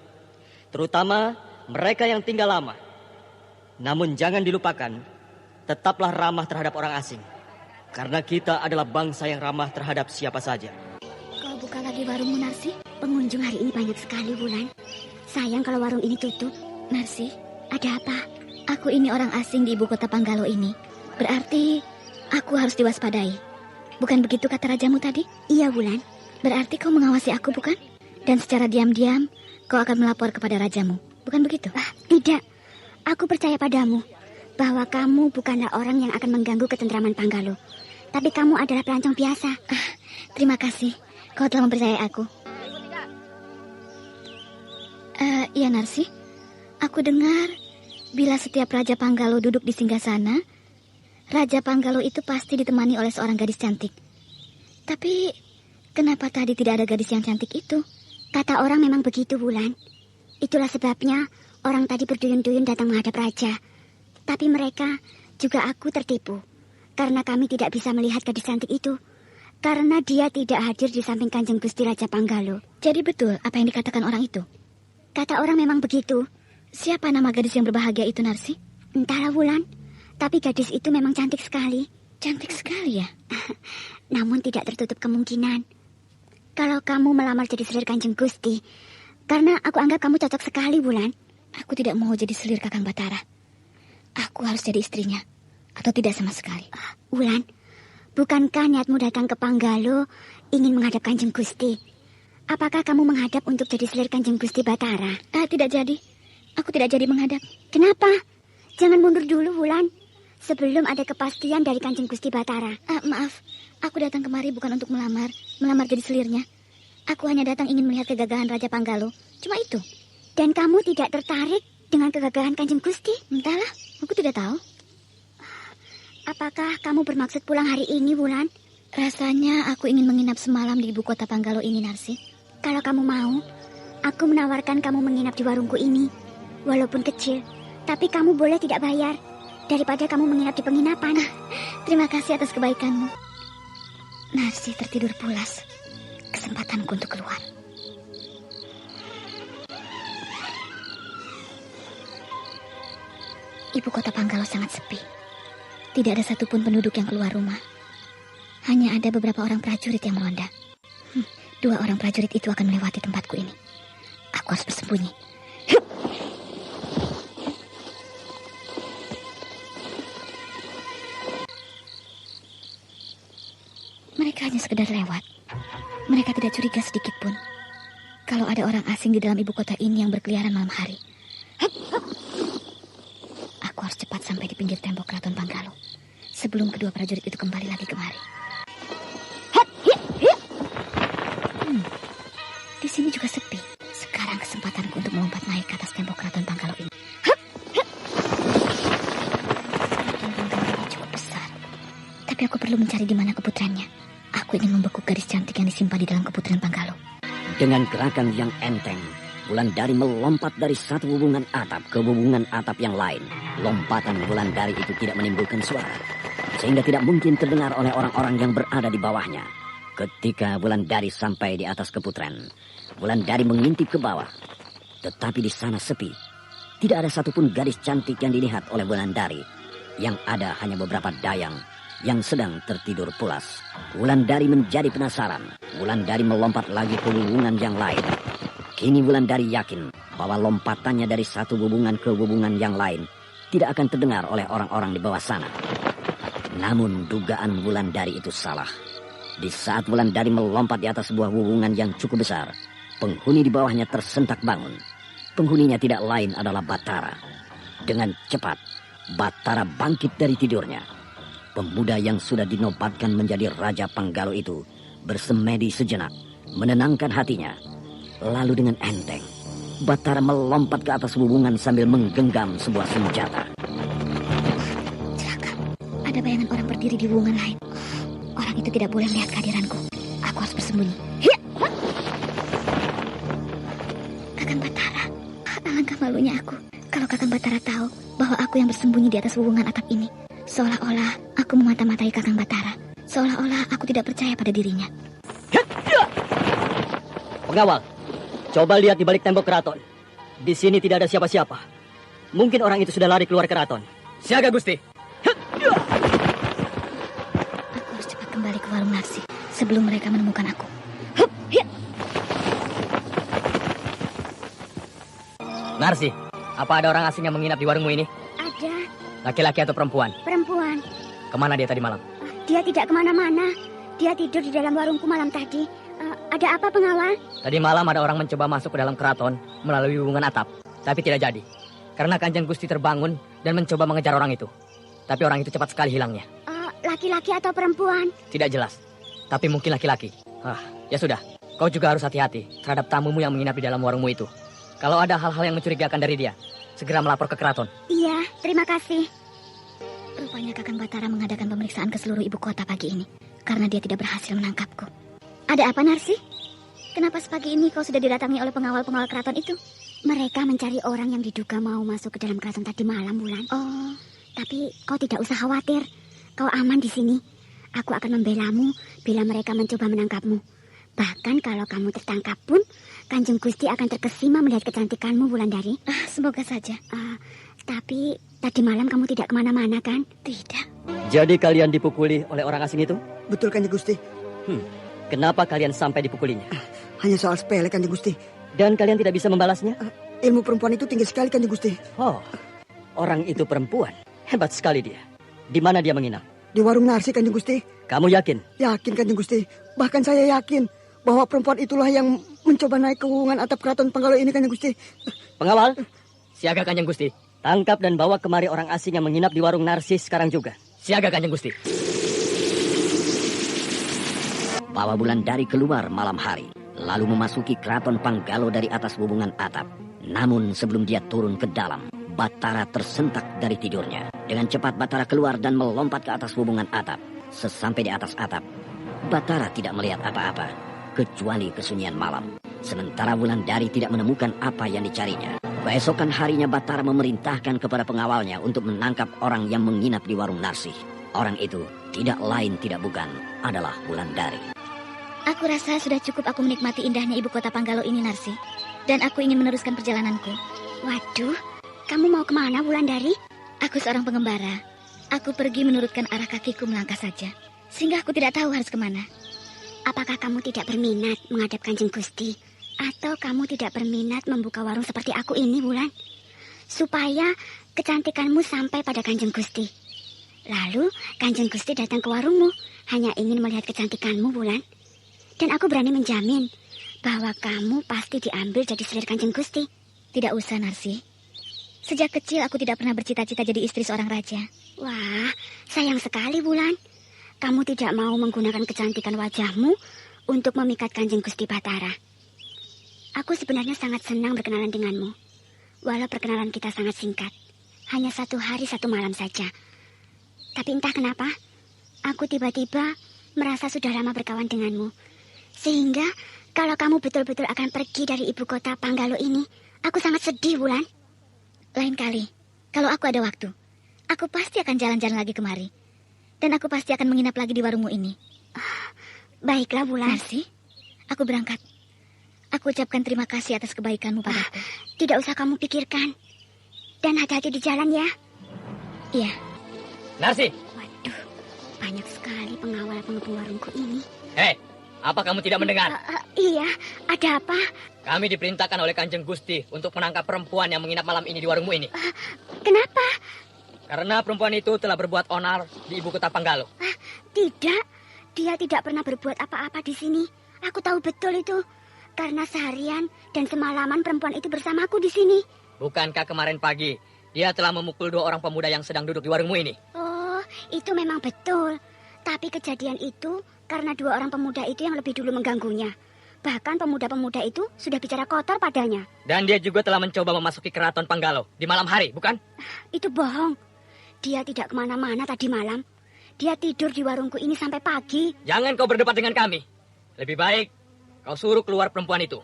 Terutama mereka yang tinggal lama. Namun jangan dilupakan, tetaplah ramah terhadap orang asing. Karena kita adalah bangsa yang ramah terhadap siapa saja. Kau buka lagi warungmu, Narsi? Pengunjung hari ini banyak sekali, Wulan. Sayang kalau warung ini tutup. Narsi, ada apa? aku ini orang asing di ibu kota Panggalo ini. Berarti aku harus diwaspadai. Bukan begitu kata rajamu tadi? Iya, Wulan. Berarti kau mengawasi aku, bukan? Dan secara diam-diam kau akan melapor kepada rajamu, bukan begitu? Tidak, aku percaya padamu bahwa kamu bukanlah orang yang akan mengganggu ketentraman Panggalo. Tapi kamu adalah pelancong biasa. Terima kasih, kau telah mempercayai aku. Iya Narsi, aku dengar bila setiap Raja Panggalo duduk di singgasana, Raja Panggalo itu pasti ditemani oleh seorang gadis cantik. Tapi kenapa tadi tidak ada gadis yang cantik itu? Kata orang memang begitu, Wulan. Itulah sebabnya orang tadi berduyun-duyun datang menghadap raja. Tapi mereka, juga aku tertipu. Karena kami tidak bisa melihat gadis cantik itu. Karena dia tidak hadir di samping Kanjeng Gusti Raja Panggalo. Jadi betul apa yang dikatakan orang itu? Kata orang memang begitu. Siapa nama gadis yang berbahagia itu, Narsi? Entahlah, Wulan. Tapi gadis itu memang cantik sekali. Cantik sekali ya? Namun tidak tertutup kemungkinan kalau kamu melamar jadi selir Kanjeng Gusti. Karena aku anggap kamu cocok sekali, Wulan. Aku tidak mau jadi selir Kakang Batara. Aku harus jadi istrinya. Atau tidak sama sekali. Wulan, bukankah niatmu datang ke Panggalo ingin menghadap Kanjeng Gusti? Apakah kamu menghadap untuk jadi selir Kanjeng Gusti Batara? Tidak jadi. Aku tidak jadi menghadap. Kenapa? Jangan mundur dulu, Wulan. Sebelum ada kepastian dari Kanjeng Gusti Batara. Maaf, aku datang kemari bukan untuk melamar jadi selirnya. Aku hanya datang ingin melihat kegagahan Raja Panggalo. Cuma itu. Dan kamu tidak tertarik dengan kegagahan Kanjeng Gusti? Entahlah, aku tidak tahu. Apakah kamu bermaksud pulang hari ini, Wulan? Rasanya aku ingin menginap semalam di ibu kota Panggalo ini, Narsi. Kalau kamu mau, aku menawarkan kamu menginap di warungku ini. Walaupun kecil, tapi kamu boleh tidak bayar. Daripada kamu menginap di penginapan. Terima kasih atas kebaikanmu. Narsi tertidur pulas. Kesempatanku untuk keluar. Ibu kota Panggalo sangat sepi. Tidak ada satupun penduduk yang keluar rumah. Hanya ada beberapa orang prajurit yang melonda. 2 orang prajurit itu akan melewati tempatku ini. Aku harus bersembunyi. Mereka hanya sekedar lewat. Mereka tidak curiga sedikit pun kalau ada orang asing di dalam ibu kota ini yang berkeliaran malam hari. Aku harus cepat sampai di pinggir tembok keraton Panggalo sebelum kedua prajurit itu kembali lagi kemari. Di sini juga sepi. Sekarang kesempatanku untuk melompat naik ke atas tembok keraton Panggalo ini. Keraton Panggalo ini cukup besar, tapi aku perlu mencari di mana keputrannya. Aku ingin membekuk gadis cantik yang disimpan di dalam keputran Panggalo. Dengan gerakan yang enteng, Wulandari melompat dari satu hubungan atap ke hubungan atap yang lain. Lompatan Wulandari itu tidak menimbulkan suara, sehingga tidak mungkin terdengar oleh orang-orang yang berada di bawahnya. Ketika Wulandari sampai di atas keputran, Wulandari mengintip ke bawah. Tetapi di sana sepi. Tidak ada satupun gadis cantik yang dilihat oleh Wulandari. Yang ada hanya beberapa dayang yang sedang tertidur pulas. Wulandari menjadi penasaran. Wulandari melompat lagi ke hubungan yang lain. Kini Wulandari yakin bahwa lompatannya dari satu hubungan ke hubungan yang lain tidak akan terdengar oleh orang-orang di bawah sana. Namun dugaan Wulandari itu salah. Di saat Wulandari melompat di atas sebuah hubungan yang cukup besar, penghuni di bawahnya tersentak bangun. Penghuninya tidak lain adalah Batara. Dengan cepat, Batara bangkit dari tidurnya. Pemuda yang sudah dinobatkan menjadi Raja Panggalo itu bersemedi sejenak, menenangkan hatinya. Lalu dengan enteng, Batara melompat ke atas hubungan sambil menggenggam sebuah senjata. Celaka, ada bayangan orang berdiri di hubungan lain. Orang itu tidak boleh melihat kehadiranku. Aku harus bersembunyi. Kakang Batara, alangkah malunya aku kalau Kakang Batara tahu bahwa aku yang bersembunyi di atas hubungan atap ini. Seolah-olah aku memata-matai Kakang Batara. Seolah-olah aku tidak percaya pada dirinya. Pengawal, coba lihat di balik tembok keraton. Di sini tidak ada siapa-siapa. Mungkin orang itu sudah lari keluar keraton. Siaga, Gusti. Aku harus cepat kembali ke warung Narsi sebelum mereka menemukan aku. Narsi, apa ada orang asing yang menginap di warungmu ini? Ada. Laki-laki atau perempuan? Perempuan. Kemana dia tadi malam? Dia tidak kemana-mana. Dia tidur di dalam warungku malam tadi. Ada apa, pengawal? Tadi malam ada orang mencoba masuk ke dalam keraton melalui hubungan atap, tapi tidak jadi. Karena Kanjeng Gusti terbangun dan mencoba mengejar orang itu. Tapi orang itu cepat sekali hilangnya. Laki-laki atau perempuan? Tidak jelas, tapi mungkin laki-laki. Ya sudah, kau juga harus hati-hati terhadap tamumu yang menginap di dalam warungmu itu. Kalau ada hal-hal yang mencurigakan dari dia, segera melapor ke keraton. Iya, terima kasih. Rupanya Kakang Batara mengadakan pemeriksaan ke seluruh ibu kota pagi ini karena dia tidak berhasil menangkapku. Ada apa, Narsi? Kenapa sepagi ini kau sudah didatangi oleh pengawal-pengawal keraton itu? Mereka mencari orang yang diduga mau masuk ke dalam keraton tadi malam, Wulan. Oh, tapi kau tidak usah khawatir. Kau aman di sini. Aku akan membelamu bila mereka mencoba menangkapmu. Bahkan kalau kamu tertangkap pun, Kanjeng Gusti akan terkesima melihat kecantikanmu, Wulandari. Semoga saja. Tapi tadi malam kamu tidak kemana-mana, kan? Tidak. Jadi kalian dipukuli oleh orang asing itu? Betul, Kanjeng Gusti. Kenapa kalian sampai dipukulinya? Hanya soal sepele, Kanjeng Gusti. Dan kalian tidak bisa membalasnya? Ilmu perempuan itu tinggi sekali, Kanjeng Gusti. Oh, orang itu perempuan. Hebat sekali dia. Di mana dia menginap? Di warung Narsi, Kanjeng Gusti. Kamu yakin? Yakin, Kanjeng Gusti. Bahkan saya yakin bahwa perempuan itulah yang mencoba naik ke hubungan atap keraton Panggalo ini, Kanjeng Gusti. Pengawal, siaga Kanjeng Gusti. Tangkap dan bawa kemari orang asing yang menginap di warung Narsi sekarang juga. Siaga Kanjeng Gusti. Bawa Wulandari keluar malam hari, lalu memasuki keraton Panggalo dari atas hubungan atap. Namun sebelum dia turun ke dalam, Batara tersentak dari tidurnya. Dengan cepat Batara keluar dan melompat ke atas hubungan atap. Sesampai di atas atap, Batara tidak melihat apa-apa, kecuali kesunyian malam. Sementara Wulandari tidak menemukan apa yang dicarinya. Keesokan harinya Batara memerintahkan kepada pengawalnya untuk menangkap orang yang menginap di warung Narsi. Orang itu tidak lain tidak bukan adalah Wulandari. Aku rasa sudah cukup aku menikmati indahnya ibu kota Panggalo ini, Narsi. Dan aku ingin meneruskan perjalananku. Waduh, kamu mau kemana, Wulandari? Aku seorang pengembara. Aku pergi menurutkan arah kakiku melangkah saja, sehingga aku tidak tahu harus kemana. Apakah kamu tidak berminat menghadap Kanjeng Gusti? Atau kamu tidak berminat membuka warung seperti aku ini, Wulan? Supaya kecantikanmu sampai pada Kanjeng Gusti. Lalu Kanjeng Gusti datang ke warungmu, hanya ingin melihat kecantikanmu, Wulan. Dan aku berani menjamin bahwa kamu pasti diambil jadi selir Kanjeng Gusti. Tidak usah, Narsi. Sejak kecil aku tidak pernah bercita-cita jadi istri seorang raja. Wah, sayang sekali, Wulan. Kamu tidak mau menggunakan kecantikan wajahmu untuk memikat Kanjeng Gusti Batara. Aku sebenarnya sangat senang berkenalan denganmu. Walau perkenalan kita sangat singkat. Hanya 1 hari 1 malam saja. Tapi entah kenapa, aku tiba-tiba merasa sudah lama berkawan denganmu. Sehingga kalau kamu betul-betul akan pergi dari ibu kota Panggalo ini, aku sangat sedih, Wulan. Lain kali, kalau aku ada waktu, aku pasti akan jalan-jalan lagi kemari. Dan aku pasti akan menginap lagi di warungmu ini. Baiklah, Wulan. Narsi, aku berangkat. Aku ucapkan terima kasih atas kebaikanmu padaku. Tidak usah kamu pikirkan. Dan hati-hati di jalan ya. Iya. Narsi. Waduh, banyak sekali pengawal-pengepung warungku ini. Hei, apa kamu tidak mendengar? Iya, ada apa? Kami diperintahkan oleh Kanjeng Gusti untuk menangkap perempuan yang menginap malam ini di warungmu ini. Kenapa? Karena perempuan itu telah berbuat onar di ibu kota Panggalo. Tidak, dia tidak pernah berbuat apa-apa di sini. Aku tahu betul itu. Karena seharian dan semalaman perempuan itu bersamaku di sini. Bukankah kemarin pagi dia telah memukul 2 orang pemuda yang sedang duduk di warungmu ini? Oh, itu memang betul. Tapi kejadian itu karena 2 orang pemuda itu yang lebih dulu mengganggunya. Bahkan pemuda-pemuda itu sudah bicara kotor padanya. Dan dia juga telah mencoba memasuki keraton Panggalo di malam hari, bukan? Itu bohong. Dia tidak kemana-mana tadi malam. Dia tidur di warungku ini sampai pagi. Jangan kau berdebat dengan kami. Lebih baik kau suruh keluar perempuan itu,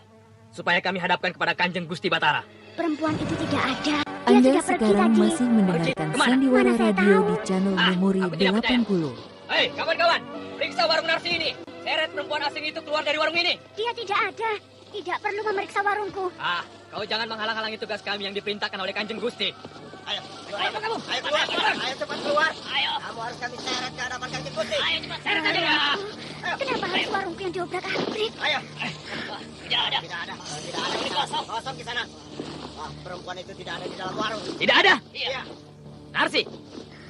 supaya kami hadapkan kepada Kanjeng Gusti Batara. Perempuan itu tidak ada. Dia Anda sudah pergi sekarang tadi. masih mendengarkan Sandiwara Radio di channel Memori aku tidak 80. Hei, kawan-kawan, periksa warung Narsi ini. Seret perempuan asing itu keluar dari warung ini. Dia tidak ada. Tidak perlu memeriksa warungku. Kau jangan menghalang-halangi tugas kami yang diperintahkan oleh Kanjeng Gusti. Ayo kamu. Ayo keluar. Ayo cepat keluar. Ayo. Kamu harus kami seret ke hadapan Kanjeng Gusti. Ayo cepat seret aja. Kenapa harus warungku yang diobrak-abrik? Ayo. Tidak ada. Ini kosong di sana. Wah, perempuan itu tidak ada di dalam warung. Tidak ada? Iya. Narsi,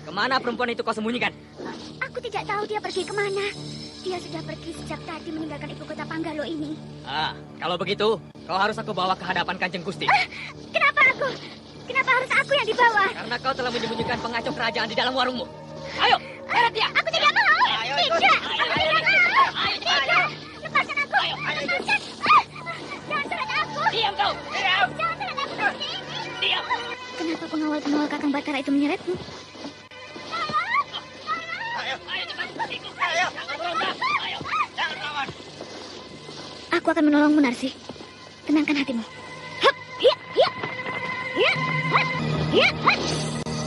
kemana perempuan itu kau sembunyikan? Aku tidak tahu dia pergi kemana. Dia sudah pergi sejak tadi meninggalkan ibu kota Panggalo ini. Kalau begitu, kau harus aku bawa ke hadapan Kanjeng Gusti. Kenapa aku? Kenapa harus aku yang dibawa? Karena kau telah menyembunyikan pengacau kerajaan di dalam warungmu. Ayo, seret dia. Aku tidak mau. Tidak. Aku tidak mau. Tidak. Lepaskan aku. Lepaskan. Jangan seret aku. Diam kau. Diam. Jangan seret aku ke sini. Diam. Kenapa pengawal-pengawal Kakang Batara itu menyeretmu? Ayo cepat. Ikut. Ayo. Jangan berontak. Ayo. Jangan lawan. Aku akan menolongmu, Narsi. Tenangkan hatimu.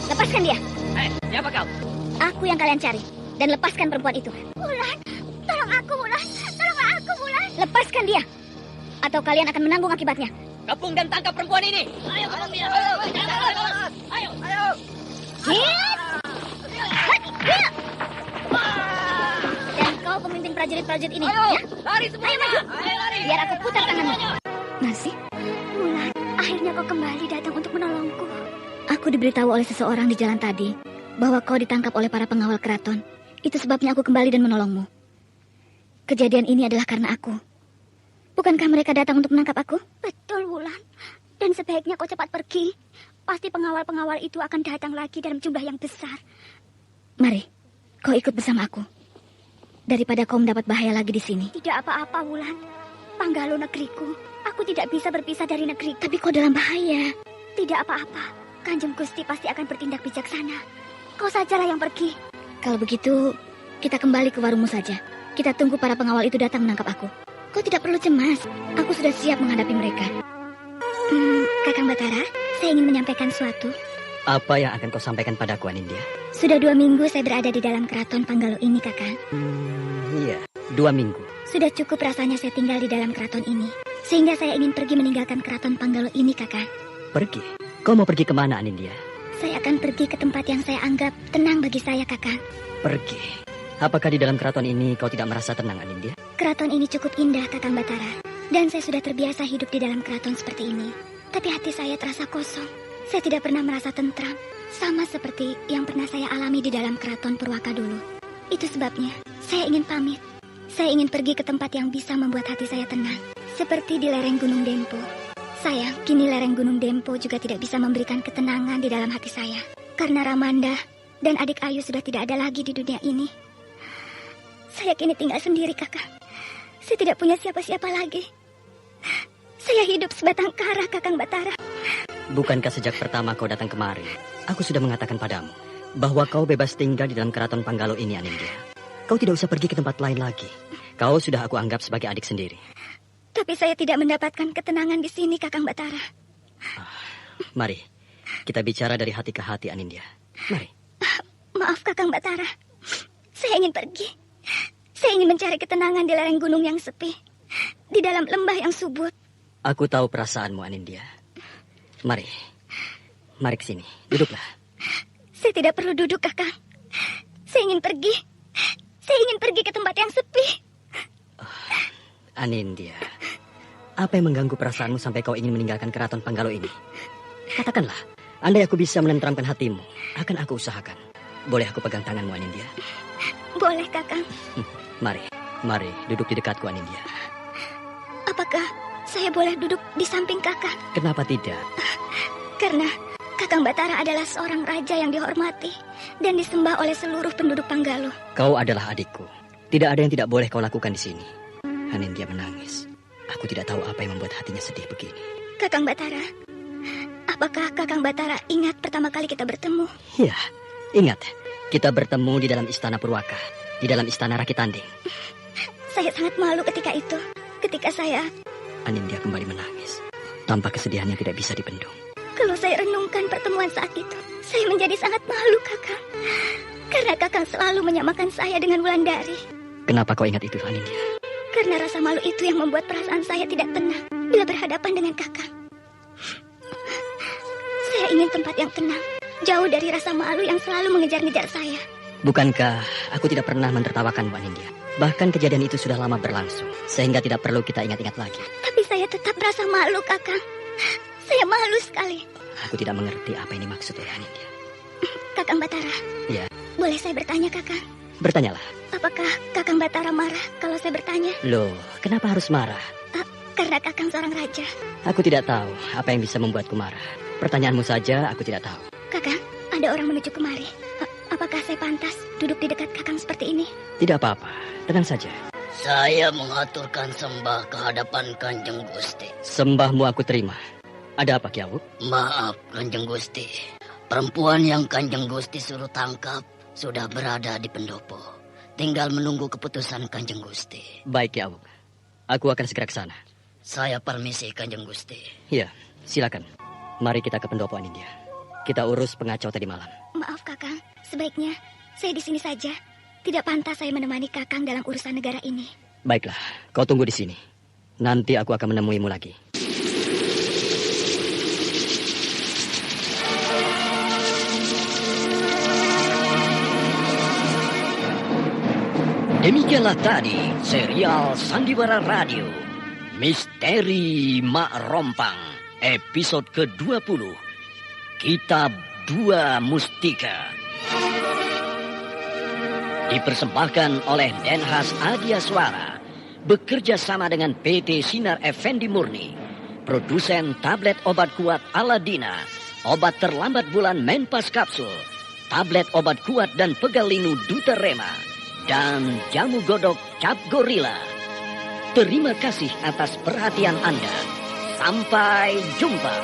Lepaskan dia. Siapa kau? Aku yang kalian cari. Dan lepaskan perempuan itu. Wulan, tolong aku, Wulan. Tolonglah aku, Wulan. Lepaskan dia. Atau kalian akan menanggung akibatnya. Kepung dan tangkap perempuan ini. Ayo, kepung dia. Ayo. Dan kau pemimpin prajurit-prajurit ini. Ayo, ya? lari semua. Ayo maju. Ayo lari. Biar aku putar tanganmu. Narsi, Wulan, akhirnya kau kembali datang untuk menolongku. aku diberitahu oleh seseorang di jalan tadi bahwa kau ditangkap oleh para pengawal keraton. Itu sebabnya aku kembali dan menolongmu. Kejadian ini adalah karena aku. Bukankah mereka datang untuk menangkap aku? Betul, Wulan. Dan sebaiknya kau cepat pergi. Pasti pengawal-pengawal itu akan datang lagi dalam jumlah yang besar. Mari, kau ikut bersama aku. Daripada kau mendapat bahaya lagi di sini. Tidak apa-apa, Wulan. Panggalo negeriku. Aku tidak bisa berpisah dari negeri. Tapi kau dalam bahaya. Tidak apa-apa. Kanjeng Gusti pasti akan bertindak bijaksana. Kau sajalah yang pergi. Kalau begitu, kita kembali ke warungmu saja. Kita tunggu para pengawal itu datang menangkap aku. Kau tidak perlu cemas. Aku sudah siap menghadapi mereka. Kakang Batara, saya ingin menyampaikan sesuatu. Apa yang akan kau sampaikan padaku, Anindya? Sudah 2 minggu saya berada di dalam keraton Panggalo ini, Kakang. Iya, 2 minggu. Sudah cukup rasanya saya tinggal di dalam keraton ini. Sehingga saya ingin pergi meninggalkan keraton Panggalo ini, Kakang. Pergi? Kau mau pergi kemana, Anindya? Saya akan pergi ke tempat yang saya anggap tenang bagi saya, Kakang. Pergi? Apakah di dalam keraton ini kau tidak merasa tenang, Anindya? Keraton ini cukup indah, Kakang Batara. Dan saya sudah terbiasa hidup di dalam keraton seperti ini. Tapi hati saya terasa kosong. Saya tidak pernah merasa tentram. Sama seperti yang pernah saya alami di dalam keraton Purwaka dulu. Itu sebabnya saya ingin pamit. Saya ingin pergi ke tempat yang bisa membuat hati saya tenang. Seperti di lereng Gunung Dempo. Sayang, kini lereng Gunung Dempo juga tidak bisa memberikan ketenangan di dalam hati saya. Karena Ramanda dan adik Ayu sudah tidak ada lagi di dunia ini. Saya kini tinggal sendiri, Kakang. Saya tidak punya siapa-siapa lagi. Saya hidup sebatang kara, Kakang Batara. Bukankah sejak pertama kau datang kemari, aku sudah mengatakan padamu bahwa kau bebas tinggal di dalam keraton Panggalo ini, Anindya. Kau tidak usah pergi ke tempat lain lagi. Kau sudah aku anggap sebagai adik sendiri. Tapi saya tidak mendapatkan ketenangan di sini, Kakang Batara. Mari, kita bicara dari hati ke hati, Anindya. Mari. Maaf, Kakang Batara. Saya ingin pergi. Saya ingin mencari ketenangan di lereng gunung yang sepi. Di dalam lembah yang subur. Aku tahu perasaanmu, Anindya. Mari. Mari ke sini. Duduklah. Saya tidak perlu duduk, Kakang. Saya ingin pergi. Saya ingin pergi ke tempat yang sepi. Anindya, apa yang mengganggu perasaanmu sampai kau ingin meninggalkan keraton Panggalo ini? Katakanlah, andai aku bisa menenteramkan hatimu, akan aku usahakan. Boleh aku pegang tanganmu, Anindya? Boleh, Kakang. Mari, duduk di dekatku, Anindya. Apakah saya boleh duduk di samping Kakang? Kenapa tidak? Karena Kakang Batara adalah seorang raja yang dihormati dan disembah oleh seluruh penduduk Panggalo. Kau adalah adikku. Tidak ada yang tidak boleh kau lakukan di sini. Anindya menangis. Aku tidak tahu apa yang membuat hatinya sedih begini. Kakang Batara, apakah Kakang Batara ingat pertama kali kita bertemu? Ya, ingat. Kita bertemu di dalam istana Purwaka, di dalam istana Rakitanding. Saya sangat malu ketika itu. Ketika saya... Anindya kembali menangis. Tanpa kesedihannya tidak bisa dibendung. Kalau saya renungkan pertemuan saat itu, saya menjadi sangat malu, Kakang. Karena Kakang selalu menyamakan saya dengan Wulandari. Kenapa kau ingat itu, Anindya? Karena rasa malu itu yang membuat perasaan saya tidak tenang bila berhadapan dengan Kakang. Saya ingin tempat yang tenang, jauh dari rasa malu yang selalu mengejar-ngejar saya. Bukankah aku tidak pernah mentertawakanmu, Anindya? Bahkan kejadian itu sudah lama berlangsung, sehingga tidak perlu kita ingat-ingat lagi. Tapi saya tetap merasa malu, Kakang. Saya malu sekali. Aku tidak mengerti apa yang dimaksud oleh Anindya. Kakang Batara. Ya. Boleh saya bertanya, Kakang? Bertanyalah. Apakah Kakang Batara marah kalau saya bertanya? Loh, kenapa harus marah? Karena Kakang seorang raja. Aku tidak tahu apa yang bisa membuatku marah. Pertanyaanmu saja aku tidak tahu. Kakang, ada orang menuju kemari. Apakah saya pantas duduk di dekat Kakang seperti ini? Tidak apa-apa, tenang saja. Saya mengaturkan sembah kehadapan Kanjeng Gusti. Sembahmu aku terima. Ada apa, Ki Awuk? Maaf, Kanjeng Gusti. Perempuan yang Kanjeng Gusti suruh tangkap sudah berada di pendopo. Tinggal menunggu keputusan Kanjeng Gusti. Baik, Ki Awuk. Aku akan segera ke sana. Saya permisi, Kanjeng Gusti. Ya, silakan. Mari kita ke pendopo, Anindya. Kita urus pengacau tadi malam. Maaf, Kakang. Sebaiknya saya di sini saja. Tidak pantas saya menemani Kakang dalam urusan negara ini. Baiklah, kau tunggu di sini. Nanti aku akan menemuimu lagi. Demikianlah tadi serial Sandiwara Radio Misteri Mak Rompang episode ke-20 Kitab 2 Mustika. Dipersembahkan oleh Denhas Adia Suara bekerja sama dengan PT Sinar Effendi Murni, produsen tablet obat kuat Aladina, obat terlambat bulan Menpas Kapsul, tablet obat kuat dan pegalinu Duta Rema, dan jamu godok Cap Gorilla. Terima kasih atas perhatian Anda. Sampai jumpa.